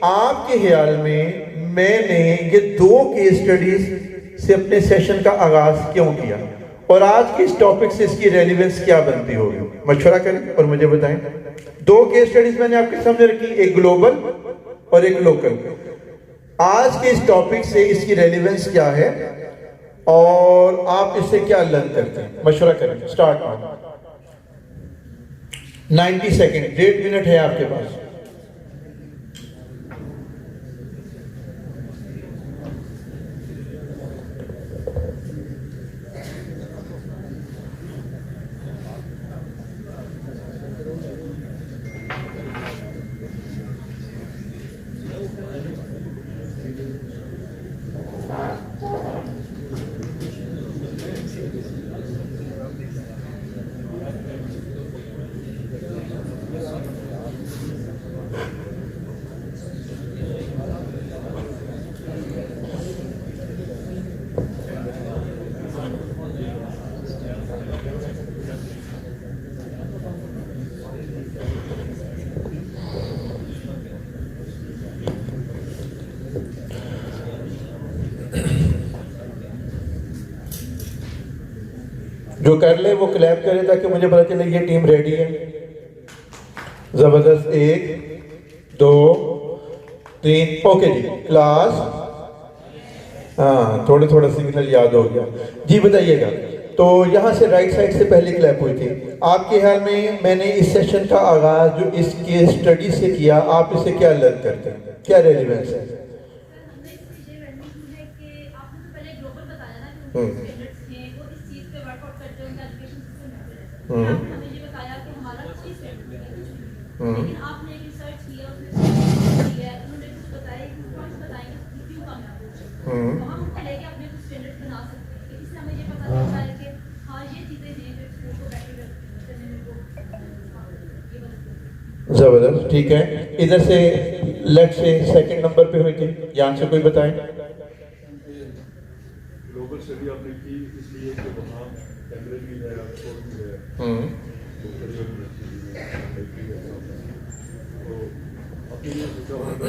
Speaker 2: آپ کے خیال میں نے یہ 2 کیس سٹڈیز سے اپنے سیشن کا آغاز کیوں کیا, اور آج کی اس ٹاپک سے اس کی ریلیونس کیا بنتی ہوگی, مشورہ کریں اور مجھے بتائیں. 2 کیس سٹڈیز میں نے آپ کے سامنے رکھی, ایک گلوبل اور ایک لوکل. آج کے اس ٹاپک سے اس کی ریلیونس کیا ہے اور آپ اس سے کیا لرن کرتے ہیں, مشورہ کریں. سٹارٹ 90 سیکنڈ, 1.5 منٹ ہے آپ کے پاس. جو کر لے وہ کلیپ کرے تاکہ مجھے پتا چلے یہ ٹیم ریڈی ہے. زبردست. 1 2 3 اوکے جی. کلاس ہاں تھوڑا سگنل یاد ہو گیا. جی بتائیے گا. تو یہاں سے رائٹ سائڈ سے پہلی کلیپ ہوئی تھی. آپ کے خیال میں نے اس سیشن کا آغاز جو اس کے اسٹڈی سے کیا, آپ اسے کیا لرن کرتے ہیں, کیا ریلیونس ہے؟
Speaker 3: ہمیں یہ بتایا کہ ہمارا لیکن آپ نے ریسرچ کیا, اس میں انہوں نے کچھ بتایا بتائیں گے کیوں کامیاب ہو, وہاں ہم کو لے کے اپنے کچھ اسٹینڈرڈ بنا سکتے ہیں. اس سے ہمیں یہ پتا چلتا ہے کہ ہاں یہ چیزیں ہیں جو اسکول کو بیٹر کرنے میں کو.
Speaker 2: زبردست. ٹھیک ہے. ادھر سے لیفٹ سے سیکنڈ نمبر پہ ہوئی تھی, یہاں سے کوئی بتائیں.
Speaker 4: گلوبل اسٹڈی آپ نے کی اس لیے کہ وہاں ٹیمپریری ہے, بھی ہے, تو اپنی یہ سوچا ہوگا کہ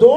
Speaker 5: 2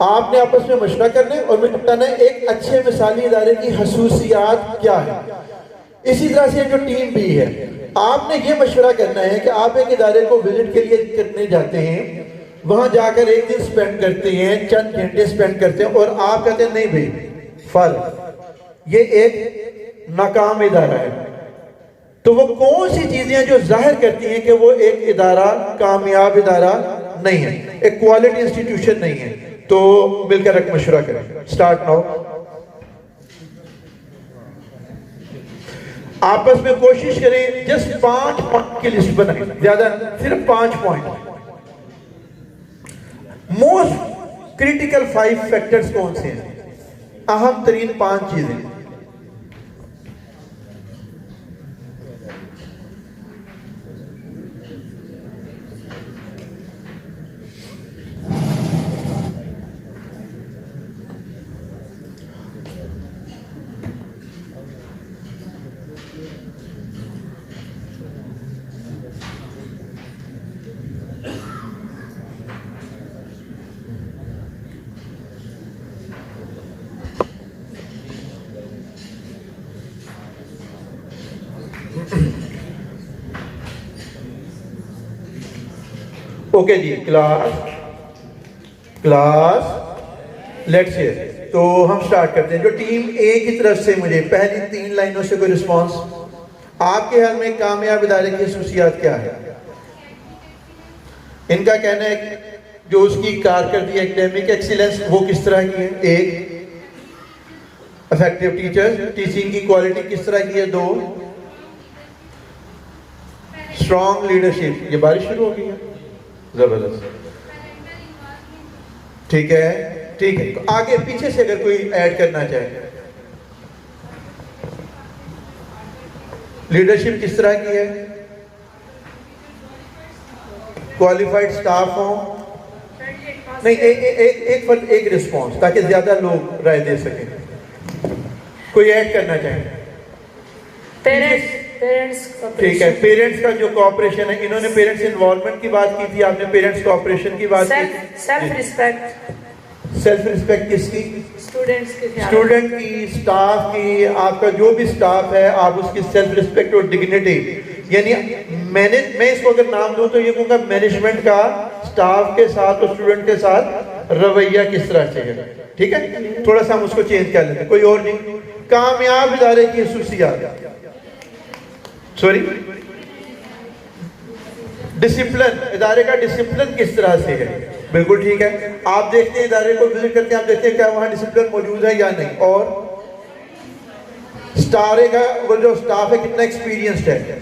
Speaker 5: آپ نے آپس میں مشورہ کرنا ہے اور مجھے بتانا ہے ایک اچھے مثالی ادارے کی خصوصیات کیا ہے. اسی طرح سے جو ٹیم بی ہے, آپ نے یہ مشورہ کرنا ہے کہ آپ ایک ادارے کو وزٹ کے لیے کرنے جاتے ہیں, وہاں جا کر ایک دن سپینڈ کرتے ہیں, چند گھنٹے سپینڈ کرتے ہیں, اور آپ کہتے ہیں نہیں بھائی فرق, یہ ایک ناکام ادارہ ہے. تو وہ کون سی چیزیں ہیں جو ظاہر کرتی ہیں کہ وہ ایک ادارہ کامیاب ادارہ نہیں ہے, ایک کوالٹی انسٹیٹیوشن نہیں ہے؟ تو مل کر ایک مشورہ کریں. Start now. آپس میں کوشش کریں جسٹ 5 پوائنٹ کی لسٹ بنائیں, زیادہ صرف 5 پوائنٹ. موسٹ کریٹیکل 5 فیکٹرز کون سے ہیں, اہم ترین 5 چیزیں. اوکے جی, کلاس لیٹس ہیئر. تو ہم سٹارٹ کرتے ہیں. جو ٹیم اے کی طرف سے مجھے پہلی 3 لائنوں سے کوئی رسپانس, آپ کے خیال میں کامیاب ادارے کی خصوصیات کیا ہے؟ ان کا کہنا ہے جو اس کی کارکردگی ایکڈیمک ایکسیلنس وہ کس طرح کی ہے, 1 افیکٹو ٹیچر, ٹیچنگ کی کوالٹی کس طرح کی ہے, 2 اسٹرانگ لیڈرشپ. یہ بارش شروع ہو گئی ہے, زبردست, ٹھیک ہے ٹھیک ہے. آگے پیچھے سے اگر کوئی ایڈ کرنا چاہے, لیڈرشپ کس طرح کی ہے, کوالیفائڈ سٹاف ہوں, نہیں ایک فرد ایک رسپانس تاکہ زیادہ لوگ رائے دے سکیں. کوئی ایڈ کرنا چاہیں؟
Speaker 6: پیرنٹس
Speaker 5: ٹھیک ہے, پیرنٹس کا جو کوآپریشن ہے, انہوں نے پیرنٹس انوالومنٹ کی بات کی تھی, آپ نے پیرنٹس کوآپریشن کی بات کی.
Speaker 6: سیلف ریسپیکٹ,
Speaker 5: سیلف ریسپیکٹ کس کی, اسٹوڈنٹ کی, سٹاف کی. آپ کا جو بھی سٹاف ہے آپ اس کی سیلف ریسپیکٹ اور ڈگنیٹی, یعنی میں اس کو اگر نام دوں تو یہ کہوں گا مینجمنٹ کا سٹاف کے ساتھ اور اسٹوڈنٹ کے ساتھ رویہ کس طرح سے ہے. ٹھیک ہے, تھوڑا سا ہم اس کو چینج کر لیتے ہیں. کوئی اور نہیں. کامیاب ادارے کی خصوصیات, سوری ڈسپلن, ادارے کا ڈسپلن کس طرح سے ہے. بالکل ٹھیک ہے. آپ دیکھتے ہیں ادارے کو وزٹ کرتے ہیں, آپ دیکھتے ہیں کیا وہاں ڈسپلن موجود ہے یا نہیں. اور ادارے کا وہ جو سٹاف ہے کتنا ایکسپیرینسڈ ہے,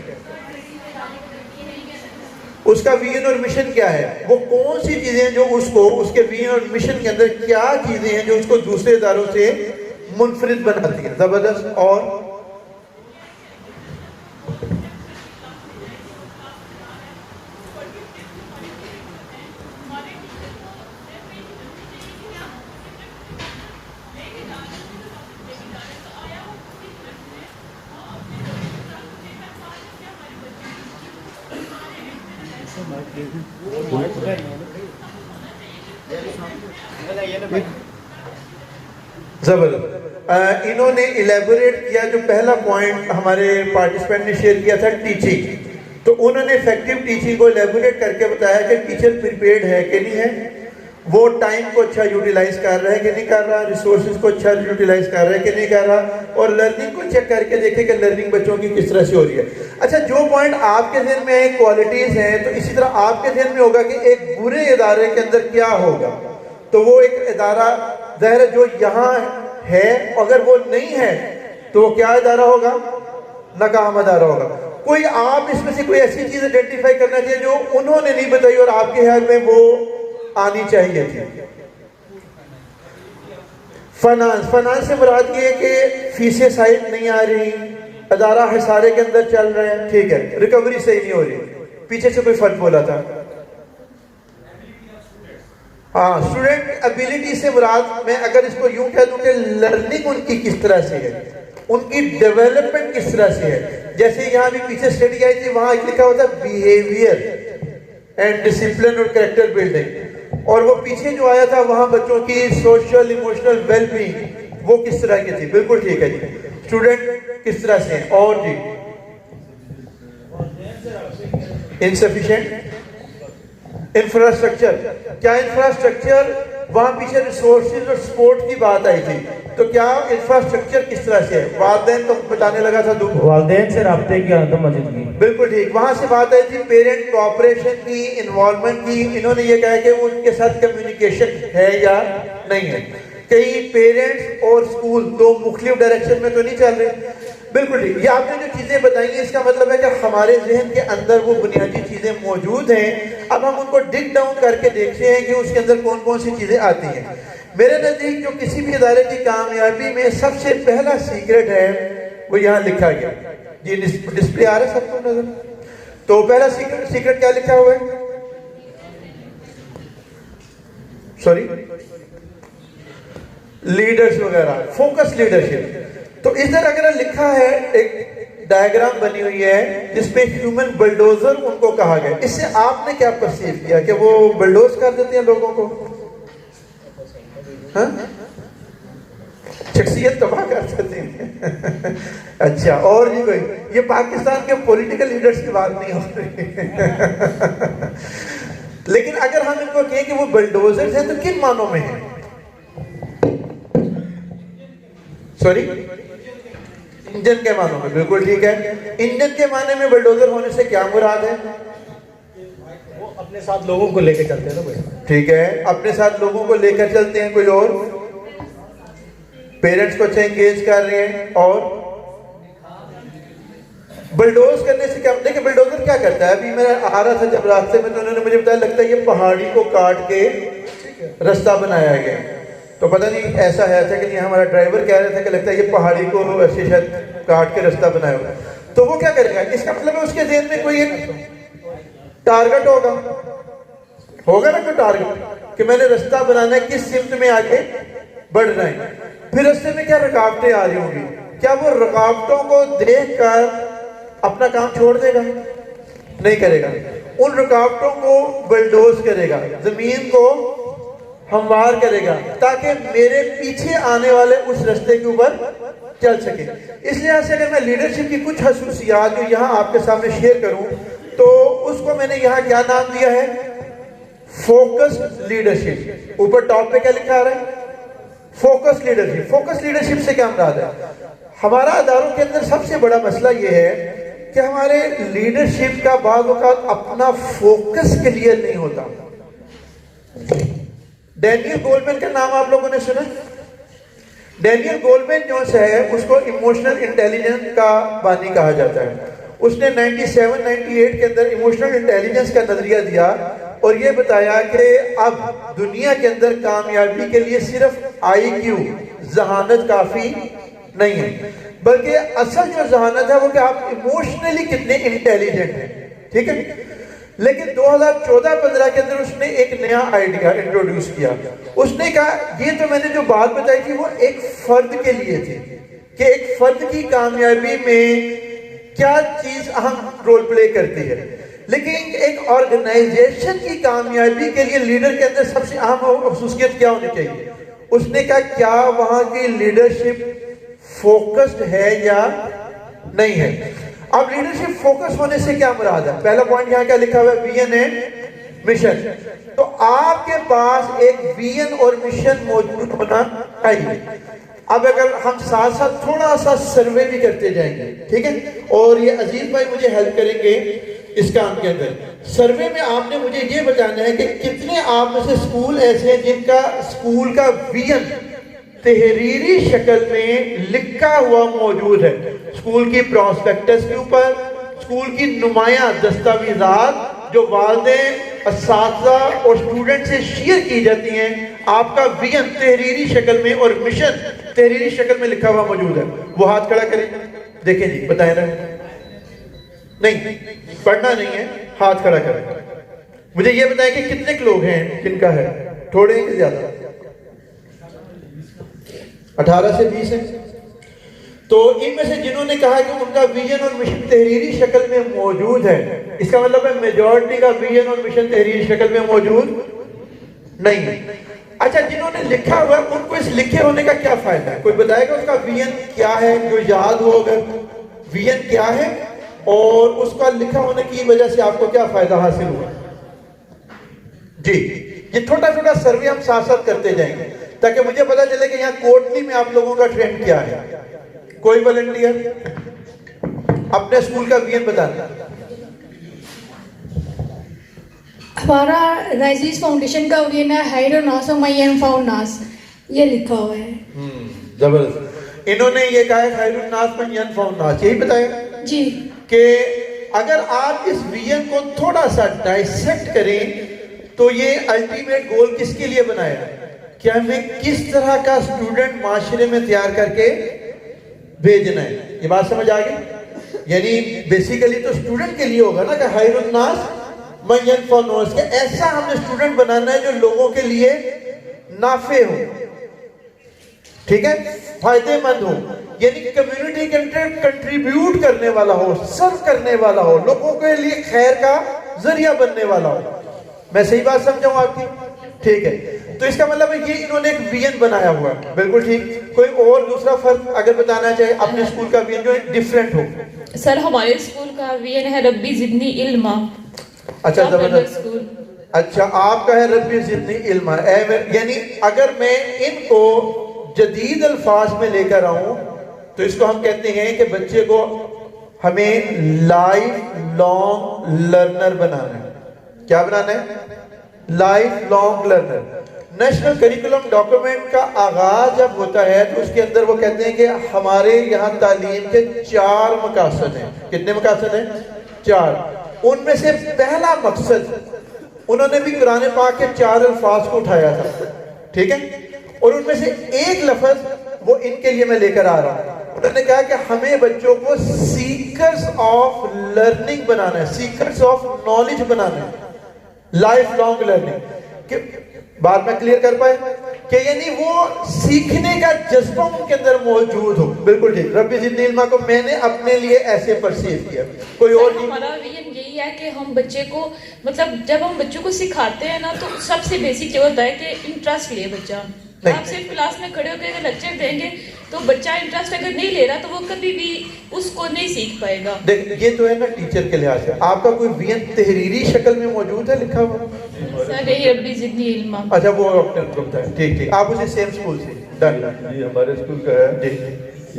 Speaker 5: اس کا ویژن اور مشن کیا ہے, وہ کون سی چیزیں ہیں جو اس کے ویژن اور مشن کے اندر کیا چیزیں ہیں جو اس کو دوسرے اداروں سے منفرد بناتی ہیں. زبردست. اور زبردست. انہوں نے الیبوریٹ کیا, جو پہلا پوائنٹ ہمارے پارٹیسپینٹ نے شیئر کیا تھا ٹیچنگ, تو انہوں نے افیکٹو ٹیچنگ کو الیبوریٹ کر کے بتایا کہ ٹیچر پریپیئرڈ ہے کہ نہیں ہے, وہ ٹائم کو اچھا یوٹیلائز کر رہا ہے کہ نہیں کر رہا, ریسورسز کو اچھا یوٹیلائز کر رہا ہے کہ نہیں کر رہا, اور لرننگ کو چیک کر کے دیکھیں کہ لرننگ بچوں کی کس طرح سے ہو رہی ہے. اچھا, جو پوائنٹ آپ کے ذہن میں کوالٹیز ہیں, تو اسی طرح آپ کے ذہن میں ہوگا کہ ایک برے ادارے کے اندر کیا ہوگا. تو وہ ایک ادارہ ظاہر جو یہاں ہے, اگر وہ نہیں ہے تو وہ کیا ادارہ ہوگا, ناکام ادارہ ہوگا. کوئی آپ اس میں سے کوئی ایسی چیز آئیڈینٹیفائی کرنا چاہیے جو انہوں نے نہیں بتائی اور آپ کے خیال میں وہ آنی چاہیے تھی. فنانس سے مراد یہ ہے کہ فیسیں سائڈ نہیں آ رہی, ادارہ خسارے کے اندر چل رہے ہیں, ٹھیک ہے, ریکوری صحیح نہیں ہو رہی. پیچھے سے کوئی فرق بولا تھا. ہاں, اسٹوڈنٹ ابیلٹی سے مراد میں اگر اس کو یوں کہہ دوں کہ لرننگ ان کی کس طرح سے ہے, ان کی ڈیولپمنٹ کس طرح سے ہے. جیسے یہاں بھی پیچھے اسٹڈی آئی تھی, وہاں لکھا ہوتا ہے بیہیویئر اینڈ ڈسپلن اور کریکٹر بلڈنگ. اور وہ پیچھے جو آیا تھا وہاں بچوں کی سوشل ایموشنل ویل بینگ وہ کس طرح کی تھی؟ بالکل ٹھیک ہے جی. اسٹوڈنٹ کس طرح سے ہیں؟ اور جی انسفیشینٹ انفراسٹرکچر. کیا انفراسٹرکچر وہاں پیچھے ریسورسز اور سپورٹ کی بات آئی تھی, تو کیا انفراسٹرکچر کس طرح سے ہے؟ والدین تو بتانے لگا تھا
Speaker 6: والدین سے رابطے کی عدم موجودگی.
Speaker 5: بالکل ٹھیک. وہاں سے بات آئی تھی پیرنٹ کوآپریشن کی, انوالومنٹ کی. انہوں نے یہ کہا کہ وہ ان کے ساتھ کمیونیکیشن ہے یا نہیں ہے. کئی پیرنٹس اور اسکول دو مختلف ڈائریکشن میں تو نہیں چل رہے. بالکل ٹھیک. یہ آپ نے جو چیزیں بتائی ہیں اس کا مطلب ہے کہ ہمارے ذہن کے اندر وہ بنیادی چیزیں موجود ہیں. اب ہم ان کو ڈگ ڈاؤن کر کے دیکھتے ہیں کہ اس کے اندر کون کون سی چیزیں آتی ہیں. میرے نزدیک جو کسی بھی ادارے کی کامیابی میں سب سے پہلا سیکرٹ ہے وہ یہاں لکھا گیا. جی ڈسپلے آ رہا ہے سب کو نظر؟ تو پہلا سیکرٹ کیا لکھا ہوا ہے؟ سوری لیڈرز وغیرہ, فوکس لیڈرشپ. تو ادھر اگر لکھا ہے ایک ڈائیگرام بنی ہوئی ہے جس پہ ہیومن بلڈوزر ان کو کہا گیا. اس سے آپ نے کیا پرسیو کیا کہ وہ بلڈوز کر دیتے ہیں لوگوں کو؟ ہاں شخصیت تباہ کر دیتے ہیں. اچھا اور نہیں کوئی؟ یہ پاکستان کے پولیٹیکل لیڈرز کی بات نہیں ہو رہی. لیکن اگر ہم ان کو کہیں کہ وہ بلڈوزرز ہیں تو کن معنوں میں ہیں؟ سوری انجن کے معنوں میں. بالکل ٹھیک ہے. انجن کے معنی میں بلڈوزر ہونے سے کیا مراد ہے؟
Speaker 6: وہ اپنے ساتھ لوگوں کو لے کے چلتے ہیں نا بھائی.
Speaker 5: ٹھیک ہے, اپنے ساتھ لوگوں کو لے کر چلتے ہیں. کوئی اور؟ پیرنٹس کو اچھا انگیج کر رہے ہیں. اور بلڈوز کرنے سے کیا؟ دیکھیں بلڈوزر کیا کرتا ہے. ابھی میں آ رہا تھا جب راستے میں تو انہوں نے مجھے بتایا لگتا ہے یہ پہاڑی کو کاٹ کے رستہ بنایا گیا. تو پتہ نہیں ایسا ہے کہ نہیں, ہمارا ڈرائیور کہہ رہا تھا کہ لگتا ہے یہ پہاڑی کو ایسے شاید کاٹ کے رستہ بنایا ہوگا. تو وہ کیا کرے گا؟ اس کا مطلب ہے اس کے ذہن میں کوئی ایک ٹارگٹ ہوگا نا, کوئی ٹارگٹ کہ میں نے رستہ بنانا ہے, کس سمت میں آگے بڑھنا ہے. پھر رستے میں کیا رکاوٹیں آ رہی ہوں گی, کیا وہ رکاوٹوں کو دیکھ کر اپنا کام چھوڑ دے گا؟ نہیں کرے گا. ان رکاوٹوں کو بلڈوز کرے گا, زمین کو ہموار کرے گا تاکہ میرے پیچھے آنے والے اس رستے کے اوپر چل سکے. اس لحاظ سے اگر میں لیڈرشپ کی کچھ خصوصیات جو یہاں آپ کے سامنے شیئر کروں تو اس کو میں نے یہاں کیا نام دیا ہے؟ Focus leadership. اوپر ٹاپ پہ کیا لکھا آ رہا ہے؟ Focus leadership. فوکس لیڈرشپ سے کیا مراد ہے؟ ہمارا اداروں کے اندر سب سے بڑا مسئلہ یہ ہے کہ ہمارے لیڈرشپ کا بعض اوقات اپنا فوکس کلیئر نہیں ہوتا. ڈینیل گولمین کا نام آپ لوگوں نے سنا؟ ڈینیل گولمین جو ہے اس کو ایموشنل انٹیلیجنس کا بانی کہا جاتا ہے. اس نے 97-98 کے اندر ایموشنل انٹیلیجنس کا نظریہ دیا اور یہ بتایا کہ اب دنیا کے اندر کامیابی کے لیے صرف آئی کیو ذہانت کافی نہیں ہے, بلکہ اصل جو ذہانت ہے وہ کہ آپ ایموشنلی کتنے انٹیلیجنٹ ہیں. ٹھیک ہے. لیکن 2014-15 کے اندر اس نے ایک نیا آئیڈیا انٹروڈیوس کیا. اس نے کہا یہ تو میں نے جو بات بتائی تھی وہ ایک فرد کے لیے تھی کہ ایک فرد کی کامیابی میں کیا چیز اہم رول پلے کرتی ہے, لیکن ایک آرگنائزیشن کی کامیابی کے لیے لیڈر کے اندر سب سے اہم خصوصیت کیا ہونی چاہیے؟ اس نے کہا کیا وہاں کی لیڈرشپ فوکسڈ ہے یا نہیں ہے. اب لیڈرشپ فوکس ہونے سے کیا مراد ہے؟ پہلا پوائنٹ یہاں کیا لکھا ہوا ہے؟ Vision and mission. تو آپ کے پاس ایک ویژن اور مشن موجود ہونا چاہیے. اب اگر ہم ساتھ ساتھ تھوڑا سا سروے بھی کرتے جائیں گے, ٹھیک ہے, اور یہ عزیز بھائی مجھے ہیلپ کریں گے اس کام کے اندر. سروے میں آپ نے مجھے یہ بتانا ہے کہ کتنے آپ میں سے اسکول ایسے ہیں جن کا اسکول کا ویژن تحریری شکل میں لکھا ہوا موجود ہے. اسکول کی پراسپیکٹس کے اوپر, اسکول کی نمایاں دستاویزات جو والدین, اساتذہ اور اسٹوڈنٹ سے شیئر کی جاتی ہیں, آپ کا ویژن تحریری شکل میں اور مشن تحریری شکل میں لکھا ہوا موجود ہے. وہ ہاتھ کھڑا کریں, دیکھیں جی بتائیں نا. نہیں پڑھنا نہیں ہے, ہاتھ کھڑا کریں. مجھے یہ بتائیں کہ کتنے لوگ ہیں جن کا ہے؟ تھوڑے ہیں کہ زیادہ؟ 18 سے 20 ہیں. تو ان میں سے جنہوں نے کہا کہ ان کا ویژن اور مشن تحریری شکل میں موجود ہے, اس کا مطلب ہے میجورٹی کا ویژن اور مشن تحریری شکل میں موجود نہیں. اچھا جنہوں نے لکھا ہوا ہے ان کو اس لکھے ہونے کا کیا فائدہ ہے؟ کوئی بتائے گا اس کا وی این کیا ہے جو یاد ہو؟ اگر وی این کیا ہے اور اس کا لکھا ہونے کی وجہ سے آپ کو کیا فائدہ حاصل ہوا؟ جی یہ چھوٹا چھوٹا سروے ہم ساتھ ساتھ کرتے جائیں گے تاکہ مجھے پتا چلے کہ یہاں کوٹلی میں آپ لوگوں کا ٹرینڈ کیا ہے. کوئی والنٹیئر اپنے اسکول کا وی این بتانا.
Speaker 7: ہمارا رائزیز فاؤنڈیشن کا وی این ہے ہائر ناس و مین فاؤنڈ ناس، یہ لکھا ہوا ہے.
Speaker 5: زبردست. انہوں نے یہ کہا ہے خیر الناس من ینفع الناس، یہی بتایا
Speaker 7: جی
Speaker 5: کہ اگر آپ اس وی این کو تھوڑا سا ڈائسیکٹ کریں تو یہ الٹیمیٹ گول کس کے لیے بنایا کہ ہمیں کس طرح کا اسٹوڈنٹ معاشرے میں تیار کر کے بھیجنا ہے. یہ بات سمجھ آ گئی؟ یعنی بیسیکلی تو اسٹوڈنٹ کے لیے ہوگا نا کہ خیر الناس من ینفع الناس، کہ ایسا ہم نے اسٹوڈنٹ بنانا ہے جو لوگوں کے لیے نافع ہو، ٹھیک ہے، فائدے مند ہو، یعنی کمیونٹی کے اندر کنٹریبیوٹ کرنے والا ہو، سرو کرنے والا ہو، لوگوں کے لیے خیر کا ذریعہ بننے والا ہو. میں صحیح بات سمجھاؤں آپ کی؟ ٹھیک ہے. تو اس کا مطلب ہے یہ انہوں نے ایک وی این بنایا ہوا ہے. بالکل ٹھیک. کوئی اور دوسرا فرق اگر بتانا چاہے اپنے اسکول کا وی این جو ڈیفرنٹ ہو؟
Speaker 8: سر ہمارے اسکول کا وی این ہے ربی زدنی علما.
Speaker 5: اچھا زبردست. اچھا آپ کا ہے ربی زدنی علما. یعنی اگر میں ان کو جدید الفاظ میں لے کر آؤں تو اس کو ہم کہتے ہیں کہ بچے کو ہمیں لائف لانگ لرنر بنانا ہے. کیا بنانا ہے؟ Life long learner. National curriculum document کا آغاز جب ہوتا ہے تو اس کے اندر وہ کہتے ہیں کہ ہمارے یہاں تعلیم کے 4 مقاصد ہیں. کتنے مقاصد ہیں؟ 4. ان میں سے پہلا مقصد انہوں نے بھی قرآن پاک کے 4 الفاظ کو اٹھایا تھا، ٹھیک ہے، اور ان میں سے ایک لفظ وہ ان کے لیے میں لے کر آ رہا ہوں. انہوں نے کہا کہ ہمیں بچوں کو سیکرز آف لرننگ بنانا ہے، سیکرز آف نالج بنانا ہے، لائف لانگ لرننگ. کہ بات میں کلیئر کر پائے کہ یعنی وہ سیکھنے کا جذبہ ان کے اندر موجود ہو. بالکل ٹھیک. ربی زدنی علما کو میں نے اپنے لیے ایسے پرسیو کیا. کوئی اور چیز؟
Speaker 8: ہمارا ویژن یہی ہے کہ ہم بچے کو مطلب جب ہم بچوں کو سکھاتے ہیں نا تو سب سے بیسک یہ ہوتا ہے کہ انٹرسٹ لے بچہ. آپ صرف کلاس میں کھڑے ہو کے اگر لیکچر دیں گے تو بچہ انٹرسٹ اگر نہیں لے رہا تو وہ کبھی بھی اس کو نہیں سیکھ پائے گا.
Speaker 5: دیکھ یہ تو ہے نا ٹیچر کے لحاظ سے. آپ کا کوئی وی این تحریری شکل میں موجود ہے لکھا ہوا؟
Speaker 8: سر یہی ربی زدنی علما.
Speaker 5: اچھا وہ اپنے گروپ ہے. ٹھیک ٹھیک. آپ اسی سیم اسکول سے؟ ڈن.
Speaker 4: جی ہمارے اسکول کا ہے.
Speaker 5: جی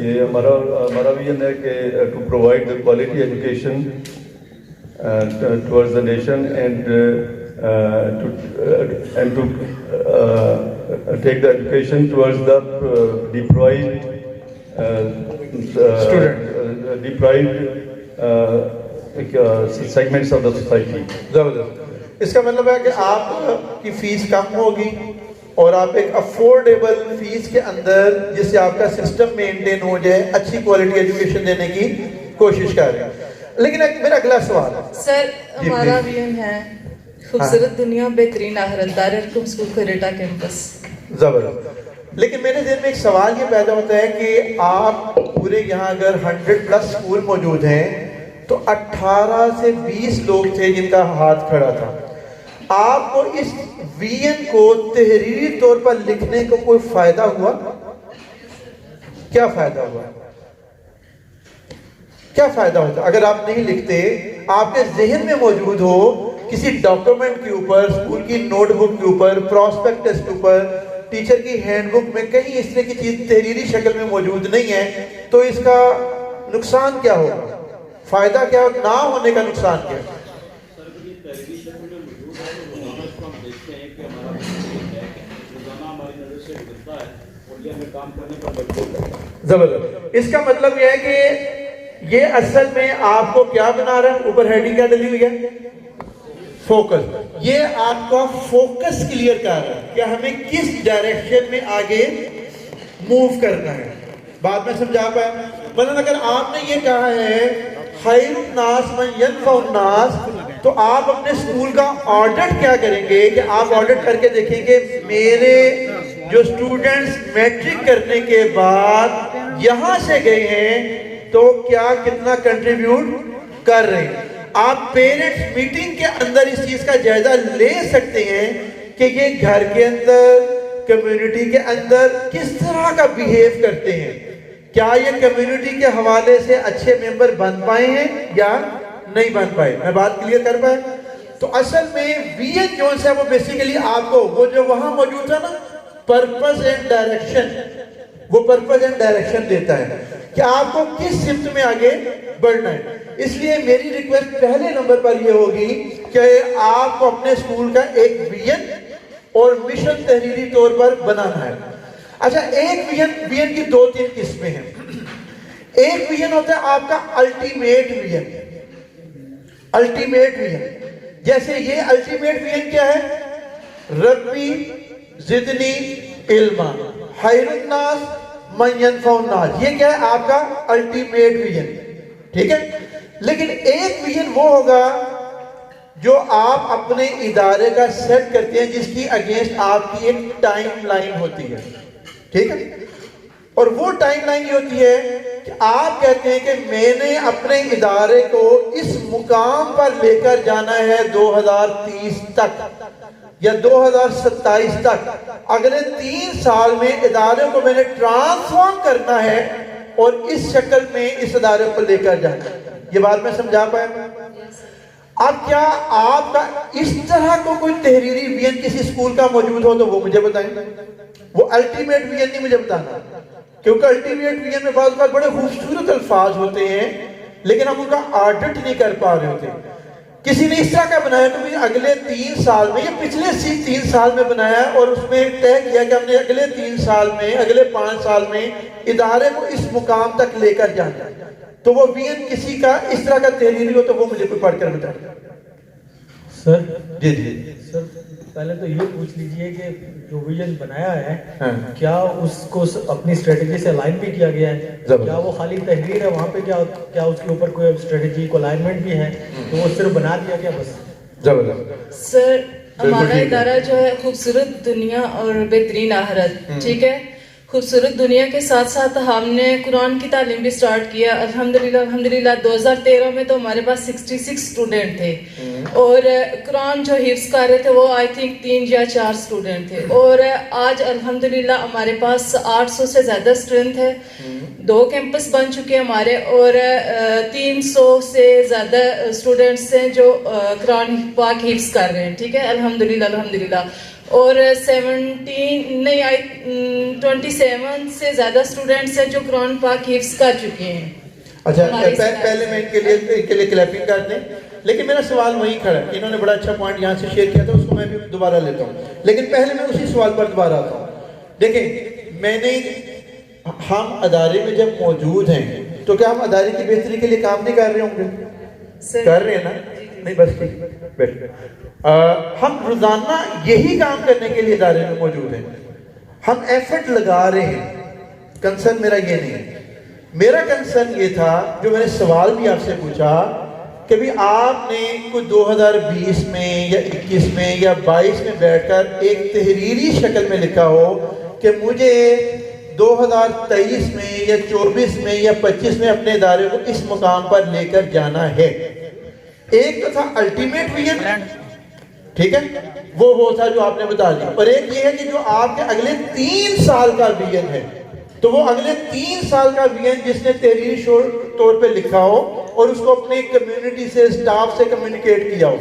Speaker 4: یہ ہمارا ویژن ہے کہ to provide quality education towards the nation and to take the education towards the deprived segments of the society.
Speaker 5: زبردست. اس کا مطلب ہے کہ آپ کی فیس کم ہوگی اور آپ ایک افورڈیبل فیس کے اندر جس سے آپ کا سسٹم مینٹین ہو جائے، اچھی کوالٹی ایجوکیشن دینے کی کوشش کر رہے ہیں. لیکن میرا اگلا سوال ہے
Speaker 9: سر ہمارا ویژن ہے خوبصورت دنیا بہترین آخرت، دار القم اسکول کھریٹا کیمپس.
Speaker 5: زبردست. لیکن میرے ذہن میں ایک سوال یہ پیدا ہوتا ہے کہ آپ پورے یہاں اگر 100+ اسکول موجود ہیں تو 18 سے 20 لوگ تھے جن کا ہاتھ کھڑا تھا. آپ کو اس وی این کو تحریری طور پر لکھنے کو کوئی فائدہ ہوا؟ کیا فائدہ ہوا؟ کیا فائدہ ہوتا اگر آپ نہیں لکھتے؟ آپ کے ذہن میں موجود ہو کسی ڈاکومنٹ کے اوپر، اسکول کی نوٹ بک کے اوپر، پراسپیکٹس کے اوپر، ٹیچر کی ہینڈ بک میں کہیں اس طرح کی چیز تحریری شکل میں موجود نہیں ہے تو اس کا نقصان کیا ہوگا؟ فائدہ کیا ہوگا؟ نہ ہونے کا نقصان کیا ہے؟ زبردست. اس کا مطلب یہ ہے کہ یہ اصل میں آپ کو کیا بنا رہا ہے؟ اوپر ہیڈنگ کیا ڈلی ہوئی ہے؟ فوکس. یہ آپ کا فوکس کلیئر کر رہا ہے کہ ہمیں کس ڈائریکشن میں آگے موو کرنا ہے. بات میں سمجھا پائے؟ مثلا اگر آپ نے یہ کہا ہے خیر الناس من ینفع الناس تو آپ اپنے اسکول کا آڈٹ کیا کریں گے کہ آپ آڈٹ کر کے دیکھیں گے میرے جو اسٹوڈنٹس میٹرک کرنے کے بعد یہاں سے گئے ہیں تو کیا کتنا کنٹریبیوٹ کر رہے ہیں. آپ پیرنٹس میٹنگ کے اندر اس چیز کا جائزہ لے سکتے ہیں کہ یہ گھر کے اندر کمیونٹی کے اندر کس طرح کا بیہیو کرتے ہیں. کیا یہ کمیونٹی کے حوالے سے اچھے ممبر بن پائے ہیں یا نہیں بن پائے؟ میں بات کلیئر کر پائے؟ تو اصل میں وی این جو ہے وہ بیسیکلی آپ کو وہ جو وہاں موجود تھا نا پرپس اینڈ ڈائریکشن، وہ پرپس اینڈ ڈائریکشن دیتا ہے کہ آپ کو کس سمت میں آگے بڑھنا ہے. اس لیے میری ریکویسٹ پہلے نمبر پر یہ ہوگی کہ آپ کو اپنے اسکول کا ایک ویژن اور مشن تحریری طور پر بنانا ہے. اچھا، ایک ویژن کی 2-3 قسمیں ہیں. ایک ویژن ہوتا ہے آپ کا الٹیمیٹ ویژن. الٹیمیٹ ویژن جیسے یہ الٹیمیٹ ویژن کیا ہے؟ ربی زدنی علما خیر الناس من ينفع الناس. یہ کیا ہے آپ کا الٹیمیٹ ویژن. ٹھیک ہے، لیکن ایک ویژن وہ ہوگا جو آپ اپنے ادارے کا سیٹ کرتے ہیں جس کی اگینسٹ آپ کی ایک ٹائم لائن ہوتی ہے. ٹھیک ہے، اور وہ ٹائم لائن یہ ہوتی ہے کہ آپ کہتے ہیں کہ میں نے اپنے ادارے کو اس مقام پر لے کر جانا ہے 2030 تک یا 2027 تک. اگلے 3 سال میں ادارے کو میں نے ٹرانسفارم کرنا ہے اور اس شکل میں اس ادارے کو لے کر جانا ہے. یہ بات میں سمجھا پایا؟ اب کیا آپ کا اس طرح کو کوئی تحریری ویژن کسی اسکول کا موجود ہو تو وہ مجھے بتائیں. وہ الٹیمیٹ ویژن نہیں مجھے بتانا، کیونکہ الٹیمیٹ ویژن میں بعض اوقات بڑے خوبصورت الفاظ ہوتے ہیں لیکن ہم ان کا آڈٹ نہیں کر پا رہے ہوتے. کسی نے اس طرح کا بنایا کہ اگلے 3 سال میں یا پچھلے 3 سال میں بنایا اور اس میں طے کیا کہ ہم نے اگلے 3 سال میں اگلے 5 سال میں ادارے کو اس مقام تک لے کر جانا. تو وہ ویژن کسی کا اس طرح کا تحریری ہو تو وہ مجھے کوئی پڑھ کر بتائے.
Speaker 6: سر
Speaker 5: جی
Speaker 6: سر، پہلے تو یہ پوچھ لیجئے کہ جو ویژن بنایا ہے کیا اس کو اپنی اسٹریٹجی سے الائن بھی کیا گیا ہے؟ کیا وہ خالی تحریر ہے وہاں پہ، کیا اس کے اوپر کوئی اسٹریٹجی کو الائنمنٹ بھی ہے تو وہ صرف بنا دیا گیا بس؟
Speaker 5: زبردست.
Speaker 9: سر، ہمارا ادارہ جو ہے خوبصورت دنیا اور بہترین آخرت، ٹھیک ہے، خوبصورت دنیا کے ساتھ ساتھ ہم نے قرآن کی تعلیم بھی سٹارٹ کیا. الحمدللہ 2013 میں تو ہمارے پاس 66 اسٹوڈنٹ تھے اور قرآن جو حفظ کر رہے تھے وہ آئی تھنک 3 یا 4 اسٹوڈنٹ تھے. اور آج الحمدللہ ہمارے پاس 800 سے زیادہ اسٹرینتھ ہے. 2 کیمپس بن چکے ہیں ہمارے اور 300 سے زیادہ اسٹوڈنٹس ہیں جو قرآن پاک حفظ کر رہے ہیں. ٹھیک ہے، الحمدللہ. اور 27 سے زیادہ اسٹوڈنٹس ہیں جو قرآن پاک حفظ کر چکے ہیں.
Speaker 5: اچھا، پہلے میں ان کے لیے کلیپنگ کر دیں. لیکن میرا سوال وہیں کھڑا ہے. انہوں نے بڑا اچھا پوائنٹ یہاں سے شیئر کیا تھا، اس کو میں بھی دوبارہ لیتا ہوں. لیکن پہلے میں اسی سوال پر دوبارہ آتا ہوں. دیکھیں، ہم ادارے میں جب موجود ہیں تو کیا ہم ادارے کی بہتری کے لیے کام نہیں کر رہے ہوں گے؟ کر رہے ہیں نا؟ نہیں، بس ٹھیک بیٹھ. ہم روزانہ یہی کام کرنے کے لیے ادارے میں موجود ہیں. ہم ایفرٹ لگا رہے ہیں. کنسرن میرا یہ نہیں ہے. میرا کنسرن یہ تھا جو میں نے سوال بھی آپ سے پوچھا کہ بھی آپ نے کوئی 2020 میں یا 21 میں یا 22 میں بیٹھ کر ایک تحریری شکل میں لکھا ہو کہ مجھے 2023 میں یا 24 میں یا 25 میں اپنے ادارے کو اس مقام پر لے کر جانا ہے. ایک تو تھا الٹیمیٹ ویژن، ٹھیک ہے، وہ تھا جو آپ نے بتا دیا. اور ایک یہ ہے کہ جو آپ کے اگلے 3 سال کا ویژن ہے تو وہ اگلے 3 سال کا ویژن جس نے تحریری طور پہ لکھا ہو اور اس کو اپنی کمیونٹی سے، اسٹاف سے کمیونیکیٹ کیا ہو.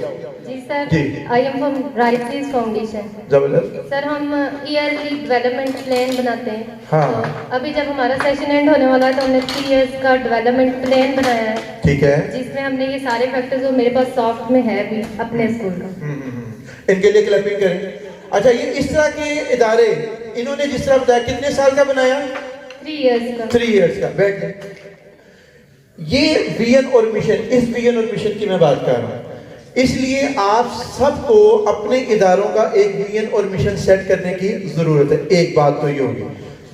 Speaker 10: جی sir, I am from Rights Foundation.
Speaker 5: زبردست.
Speaker 10: سر، ہم ایئرلی ڈیولپمنٹ پلان بناتے ہیں.
Speaker 5: ہاں،
Speaker 10: ابھی جب ہمارا سیشن اینڈ ہونے والا ہے تو ہم نے 3 ایئرس کا ڈیولپمنٹ پلان بنایا ہے.
Speaker 5: ٹھیک ہے،
Speaker 10: جس میں ہم نے یہ سارے فیکٹرز اور میرے پاس سافٹ میں ہے بھی اپنے اسکول کا.
Speaker 5: ان کے لیے کلیپنگ کریں. اچھا، یہ اس طرح کے ادارے انہوں نے جس طرح بتایا کتنے سال کا بنایا؟
Speaker 10: 3 ایئرس کا.
Speaker 5: 3 ایئرس کا. بیٹھ جائیں. یہ ویژن اور مشن، اس ویژن اور مشن کی میں بات کر رہا ہوں. اس لیے آپ سب کو اپنے اداروں کا ایک ویژن اور مشن سیٹ کرنے کی ضرورت ہے. ایک بات تو یہ ہوگی.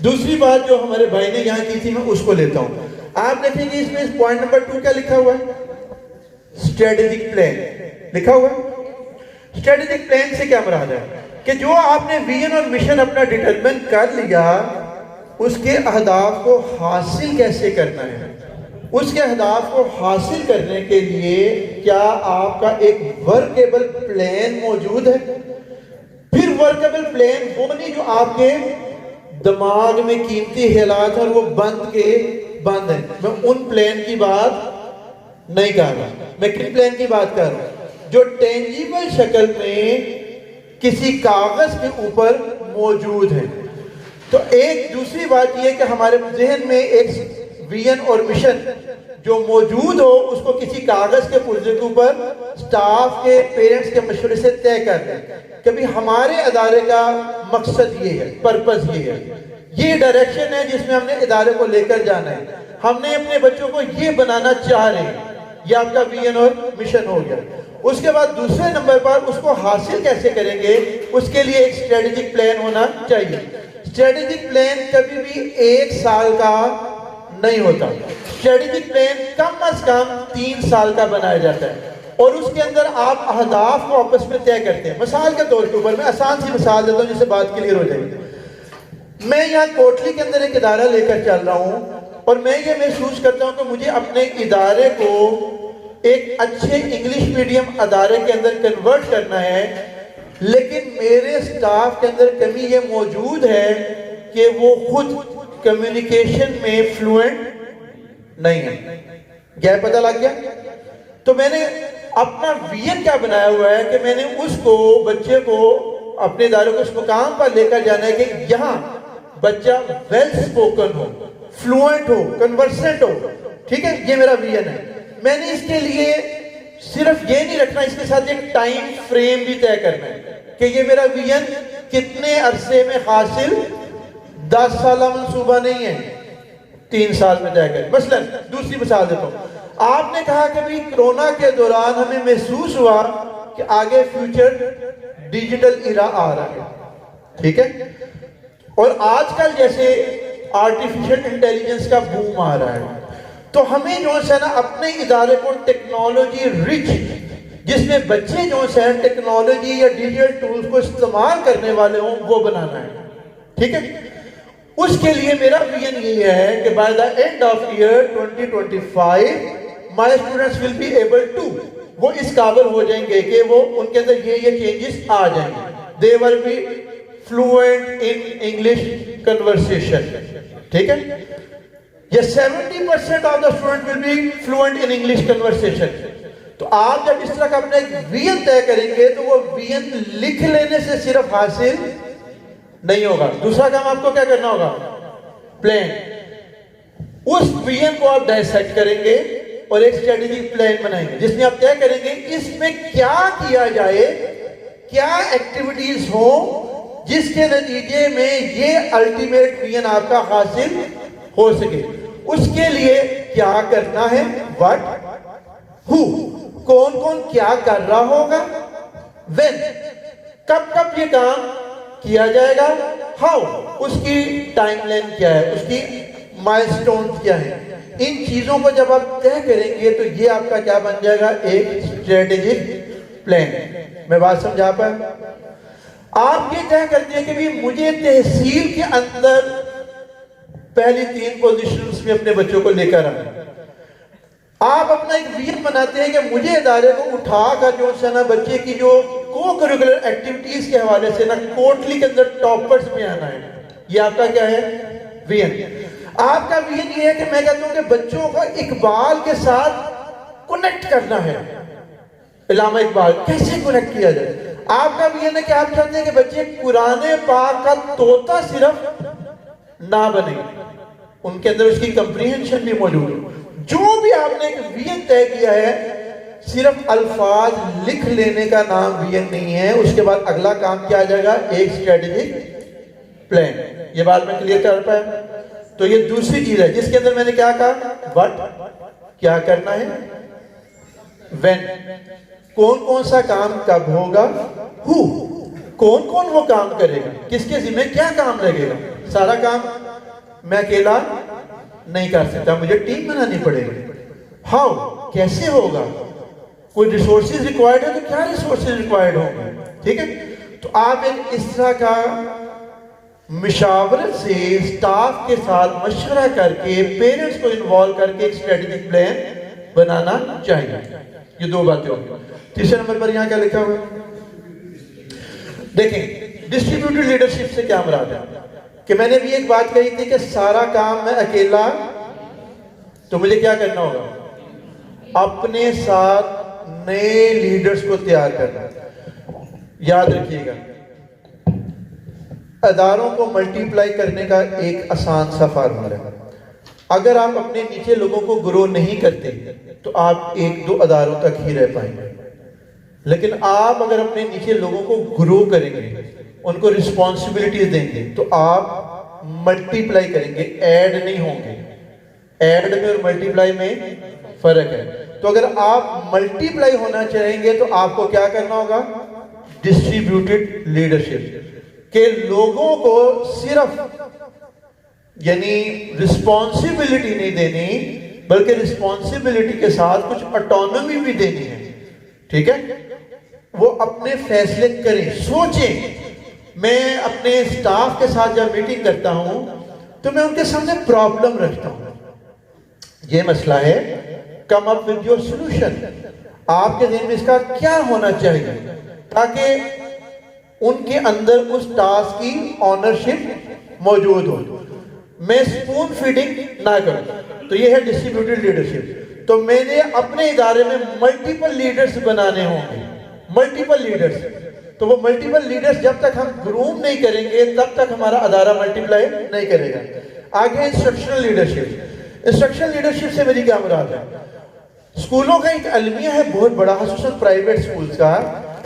Speaker 5: دوسری بات جو ہمارے بھائی نے یہاں کی تھی میں اس کو لیتا ہوں. آپ دیکھیں گے اس میں پوائنٹ نمبر 2 کیا لکھا ہوا ہے؟ اسٹریٹجک پلان لکھا ہوا ہے. اسٹریٹجک پلان سے کیا مراد ہے کہ جو آپ نے ویژن اور مشن اپنا ڈٹرمن کر لیا، اس کے اہداف کو حاصل کیسے کرنا ہے. اس کے اہداف کو حاصل کرنے کے لیے کیا آپ کا ایک ورکیبل پلان موجود ہے؟ پھر ورکیبل پلان وہ نہیں جو آپ کے دماغ میں قیمتی خیالات ہیں اور وہ بند ہیں. میں ان پلان کی بات نہیں کر رہا. میں کن پلان کی بات کر رہا ہوں؟ جو ٹینجیبل شکل میں کسی کاغذ کے اوپر موجود ہیں. تو ایک دوسری بات یہ کہ ہمارے ذہن میں ایک ویژن اور مشن جو موجود ہو اس کو کسی کاغذ کے پرزے کے اوپر سٹاف کے پیرنٹس کے مشورے سے طے کر دیں. کبھی ہمارے ادارے کا مقصد یہ ہے, پرپس یہ ہے, یہ ڈائریکشن ہے جس میں ہم نے ادارے کو لے کر جانا ہے. ہم نے اپنے بچوں کو یہ بنانا چاہ رہے ہیں. یہ آپ کا ویژن اور مشن ہو گیا. اس کے بعد دوسرے نمبر پر اس کو حاصل کیسے کریں گے, اس کے لیے ایک اسٹریٹجک پلان ہونا چاہیے. اسٹریٹجک پلان کبھی بھی 1 سال کا نہیں ہوتا. اسٹریٹجک پلان کم از کم 3 سال کا بنایا جاتا ہے اور اس کے اندر آپ اہداف کو آپس میں طے کرتے ہیں. مثال کے طور کے اوپر میں آسان سی مثال دیتا ہوں جس سے بات کلیئر ہو جائے گی. میں یہاں کوٹلی کے اندر ایک ادارہ لے کر چل رہا ہوں اور میں یہ محسوس کرتا ہوں کہ مجھے اپنے ادارے کو ایک اچھے انگلش میڈیم ادارے کے اندر کنورٹ کرنا ہے, لیکن میرے سٹاف کے اندر کمی یہ موجود ہے کہ وہ خود کمیونیکیشن میں فلوئنٹ نہیں ہے. گیپ پتہ لگ گیا؟ تو میں نے اپنا ویژن کیا بنایا ہوا ہے کہ میں نے اس کو بچے کو اپنے ادارے کو اس مقام پر لے کر جانا ہے کہ یہاں بچہ ویل سپوکن ہو, فلوئنٹ ہو, کنورسنٹ ہو. ٹھیک ہے, یہ میرا ویژن ہے. میں نے اس کے لیے صرف یہ نہیں رکھنا, اس کے ساتھ ایک ٹائم فریم بھی طے کرنا ہے کہ یہ میرا ویژن کتنے عرصے میں حاصل, 10 سالہ منصوبہ نہیں ہے, 3 سال میں طے کریں. مثلا دوسری مثال دیتا ہوں. آپ نے کہا کہ بھی کرونا کے دوران ہمیں محسوس ہوا کہ آگے فیوچر ڈیجیٹل ایرا آ رہا ہے. ٹھیک ہے, اور آج کل جیسے آرٹیفیشل انٹیلیجنس کا بوم آ رہا ہے, تو ہمیں جو ہے نا اپنے ادارے کو ٹیکنالوجی رچ, جس میں بچے جو ہے ٹیکنالوجی یا ڈیجیٹل ٹولز کو استعمال کرنے والے ہوں وہ بنانا ہے. ٹھیک ہے, اس کے لیے میرا ویژن یہ ہے کہ by the end of year 2025 my students will be able to, وہ اس قابل ہو جائیں گے کہ وہ ان کے اندر یہ چینجز آ جائیں گے. they will be fluent in English conversation. ٹھیک ہے, یہ 70% of the student will be fluent in English conversation. تو آپ جب اس طرح کا اپنا ایک ویژن طے کریں گے تو وہ ویژن لکھ لینے سے صرف حاصل نہیں ہوگا. دوسرا کام آپ کو کیا کرنا ہوگا, پلان. اس ویژن کو آپ ڈائسیکٹ کریں گے اور ایک اسٹریٹجک پلان بنائیں گے جس میں آپ طے کریں گے اس میں کیا کیا جائے, کیا ایکٹیویٹیز ہوں جس کے نتیجے میں یہ الٹیمیٹ ویژن آپ کا حاصل ہو سکے. اس کے لیے کیا کرنا ہے, what, who, کون کون کیا کر رہا ہوگا, when, کب کب یہ کام کیا جائے گا, how, اس کی ٹائم لائن کیا ہے, اس کی مائلسٹونز کیا ہے. ان چیزوں کو جب آپ طے کریں گے تو یہ آپ کا کیا بن جائے گا, ایک اسٹریٹجک پلان. میں بات سمجھا پایا؟ آپ یہ طے کرتے ہیں کہ بھی مجھے تحصیل کے اندر پہلی 3 پوزیشنز میں اپنے بچوں کو لے کر آنا. آپ اپنا ایک ویژن بناتے ہیں کہ مجھے ادارے کو اٹھا کر جو ہے نا بچے کی جو کو کریکولر ایکٹیویٹیز کے حوالے سے نا کوٹلی کے اندر ٹاپرز میں آنا ہے. یہ آپ کا کیا ہے, ویژن. آپ کا ویژن یہ ہے کہ میں کہتا ہوں کہ بچوں کو اقبال کے ساتھ کنیکٹ کرنا ہے. علامہ اقبال کیسے کنیکٹ کیا جائے. آپ کا ویژن ہے کہ آپ چاہتے ہیں کہ بچے قرآن پاک کا طوطا صرف نہ بنے, ان کے اندر اس کی کمپریہنشن بھی موجود ہے. جو بھی آپ نے ایک ویژن طے کیا ہے, صرف الفاظ لکھ لینے کا نام ویژن نہیں ہے. اس کے بعد اگلا کام کیا جائے گا, ایک اسٹریٹجک پلان. یہ بات میں کلیئر کر پایا؟ تو یہ دوسری چیز ہے جس کے اندر میں نے کیا کہا, what, کیا کرنا ہے, when, کون کون سا کام کب ہوگا, who, کون کون وہ کام کرے گا, کس کے ذمہ کیا کام لگے گا. سارا کام میں اکیلا نہیں کر سکتا, مجھے ٹیم بنانی پڑے گی. how, کیسے ہوگا, کوئی ریسورسز ریکوائرڈ ہے تو کیا ریسورسز ریکوائرڈ ہوں گے. ٹھیک ہے, تو آپ ایک اس طرح کا مشاورت سے سٹاف کے ساتھ مشورہ کر کے پیرنٹس کو انوالو کر کے ایک اسٹریٹجک پلان بنانا چاہیے. یہ 2 باتیں ہوگی. تیسرے نمبر پر یہاں کیا لکھا ہوا ہے, دیکھیں ڈسٹریبیوٹڈ لیڈرشپ سے کیا مراد ہے کہ میں نے بھی ایک بات کہی تھی کہ سارا کام میں اکیلا، تو مجھے کیا کرنا ہوگا؟ اپنے ساتھ نئے لیڈرز کو تیار کرنا. یاد رکھیے گا اداروں کو ملٹیپلائی کرنے کا ایک آسان سا فارمولا ہے. اگر آپ اپنے نیچے لوگوں کو گرو نہیں کرتے تو آپ 1-2 اداروں تک ہی رہ پائیں گے. لیکن آپ اگر اپنے نیچے لوگوں کو گرو کریں گے، ان کو رسپانسبلٹیز دیں گے، تو آپ ملٹیپلائی کریں گے، ایڈ نہیں ہوں گے. ایڈ میں اور ملٹیپلائی میں فرق ہے. تو اگر آپ ملٹیپلائی ہونا چاہیں گے تو آپ کو کیا کرنا ہوگا؟ ڈسٹریبیوٹڈ لیڈرشپ، کہ لوگوں کو صرف یعنی رسپانسبلٹی نہیں دینی بلکہ رسپانسبلٹی کے ساتھ کچھ آٹونومی بھی دینی ہے. ٹھیک ہے؟ وہ اپنے فیصلے کریں، سوچیں. میں اپنے سٹاف کے ساتھ جب میٹنگ کرتا ہوں تو میں ان کے سامنے پرابلم رکھتا ہوں. یہ مسئلہ ہے، کم اپ ود یور سولوشن. آپ کے ذہن میں اس کا کیا ہونا چاہیے تاکہ ان کے اندر اس ٹاسک کی آنرشپ موجود ہو. میں سپون فیڈنگ نہ کروں. تو یہ ہے ڈسٹریبیوٹڈ لیڈرشپ. تو میں نے اپنے ادارے میں ملٹیپل لیڈرز بنانے ہوں گے، ملٹیپل لیڈرز. تو وہ ملٹیپل لیڈرز جب تک ہم گروم نہیں کریں گے تب تک ہمارا ادارہ ملٹیپلائی نہیں کرے گا. آگے انسٹرکشنل لیڈرشپ. انسٹرکشنل لیڈرشپ سے میری کیا مراد ہے؟ اسکولوں کا ایک المیہ ہے بہت بڑا، خصوصاً پرائیویٹ اسکولز کا،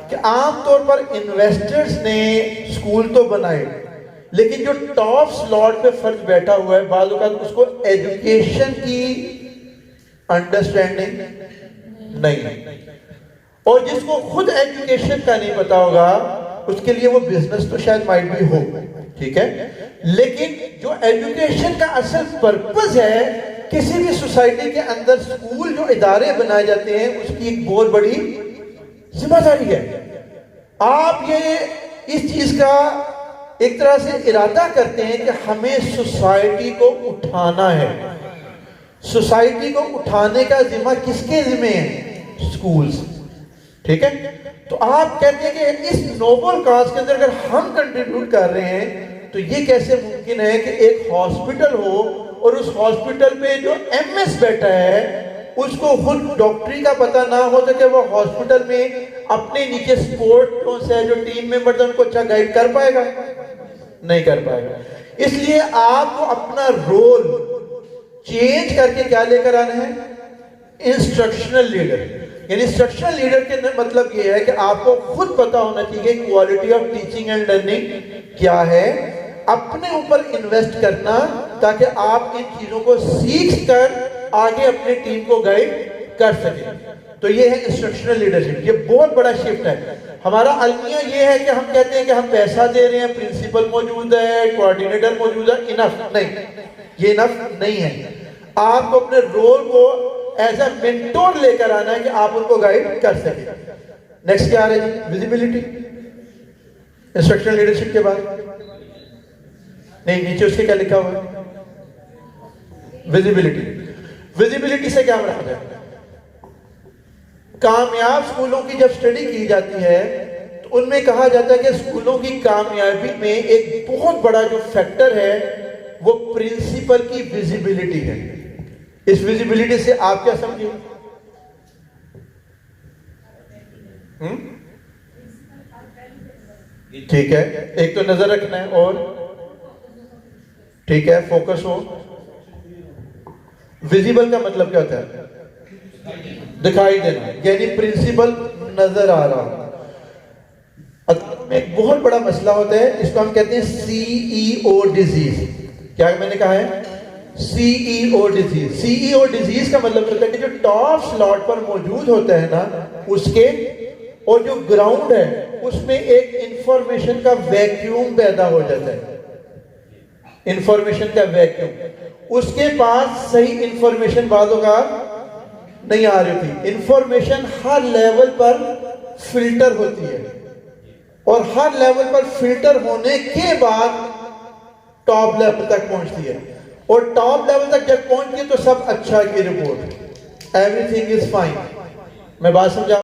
Speaker 5: کہ عام طور پر انویسٹرز نے اسکول تو بنائے لیکن جو ٹاپ سلاٹ پہ فرد بیٹھا ہوا ہے بعض اوقات اس کو ایجوکیشن کی انڈرسٹینڈنگ نہیں ہے، اور جس کو خود ایجوکیشن کا نہیں پتا ہوگا اس کے لیے وہ بزنس تو شاید مائٹ بھی ہو. ٹھیک ہے؟ لیکن جو ایجوکیشن کا اصل پرپز ہے کسی بھی سوسائٹی کے اندر اسکول جو ادارے بنائے جاتے ہیں اس کی ایک بہت بڑی ذمہ داری ہے. آپ یہ اس چیز کا ایک طرح سے ارادہ کرتے ہیں کہ ہمیں سوسائٹی کو اٹھانا ہے. سوسائٹی کو اٹھانے کا ذمہ کس کے ذمہ ہے؟ سکولز. ٹھیک ہے؟ تو آپ کہتے ہیں کہ اس نوبل کاز کے اندر اگر ہم کنٹریبیوٹ کر رہے ہیں تو یہ کیسے ممکن ہے کہ ایک ہاسپٹل ہو اور اس ہاسپٹل پہ جو ایم ایس بیٹھا ہے اس کو خود ڈاکٹری کا پتہ نہ ہو تو کہ وہ ہاسپٹل میں اپنے نیچے سپورٹوں سے جو ٹیم ممبرز ہیں ان کو اچھا گائیڈ کر پائے گا؟ نہیں کر پائے گا. اس لیے آپ کو اپنا رول چینج کر کے کیا لے کر آنا ہے؟ Instructional leader. یعنی انسٹرکشنل لیڈر کے مطلب یہ ہے کہ آپ کو خود پتا ہونا چاہیے quality of teaching and learning کیا ہے، اپنے اوپر انویسٹ کرنا تاکہ آپ ان چیزوں کو سیکھ کر آگے اپنے ٹیم کو گائیڈ کر سکیں. تو یہ ہے انسٹرکشنل لیڈرشپ. یہ بہت بڑا شفٹ ہے. ہمارا المیہ یہ ہے کہ ہم کہتے ہیں کہ ہم پیسہ دے رہے ہیں، پرنسپل موجود ہے، کوارڈینیٹر موجود ہے، انف نہیں. یہ انف نہیں ہے. آپ کو اپنے رول کو ایز اے مینٹور لے کر آنا ہے کہ آپ ان کو گائیڈ کر سکیں. نیکسٹ کیا ہے جی؟ ویزیبلٹی. انسٹرکشنل لیڈرشپ کے بعد نہیں، نیچے اس کے کیا لکھا ہوا ہے؟ ویزیبلٹی. ویزیبلٹی سے کیا مراد ہے؟ کامیاب اسکولوں کی جب اسٹڈی کی جاتی ہے تو ان میں کہا جاتا ہے کہ اسکولوں کی کامیابی میں ایک بہت بڑا جو فیکٹر ہے وہ پرنسپل کی ویزیبلٹی ہے. اس ویزیبلٹی سے آپ کیا سمجھیں؟ ٹھیک ہے، ایک تو نظر رکھنا ہے اور ٹھیک ہے فوکس ہو. ویزیبل کا مطلب کیا ہوتا ہے؟ دکھائی دینا، یعنی پرنسپل نظر آ رہا. ایک بہت بڑا مسئلہ ہوتا ہے، اس کو ہم کہتے ہیں سی ای او ڈیزیز. کیا میں نے کہا ہے؟ سی ای او ڈیزیز. سی ای او ڈیزیز کا مطلب ہوتا ہے کہ جو ٹاپ سلاٹ پر موجود ہوتا ہے نا اس کے اور جو گراؤنڈ ہے اس میں ایک انفارمیشن کا ویکیوم پیدا ہو جاتا ہے. انفارمیشن کا ویکیوم. اس کے پاس صحیح انفارمیشن بعضوں کا نہیں آ رہی تھی. انفارمیشن ہر لیول پر فلٹر ہوتی ہے اور ہر لیول پر فلٹر ہونے کے بعد ٹاپ لیول تک پہنچتی ہے. اور ٹاپ لیول تک جب پہنچتی ہے تو سب اچھا کی report, everything is fine. میں بات سمجھا؟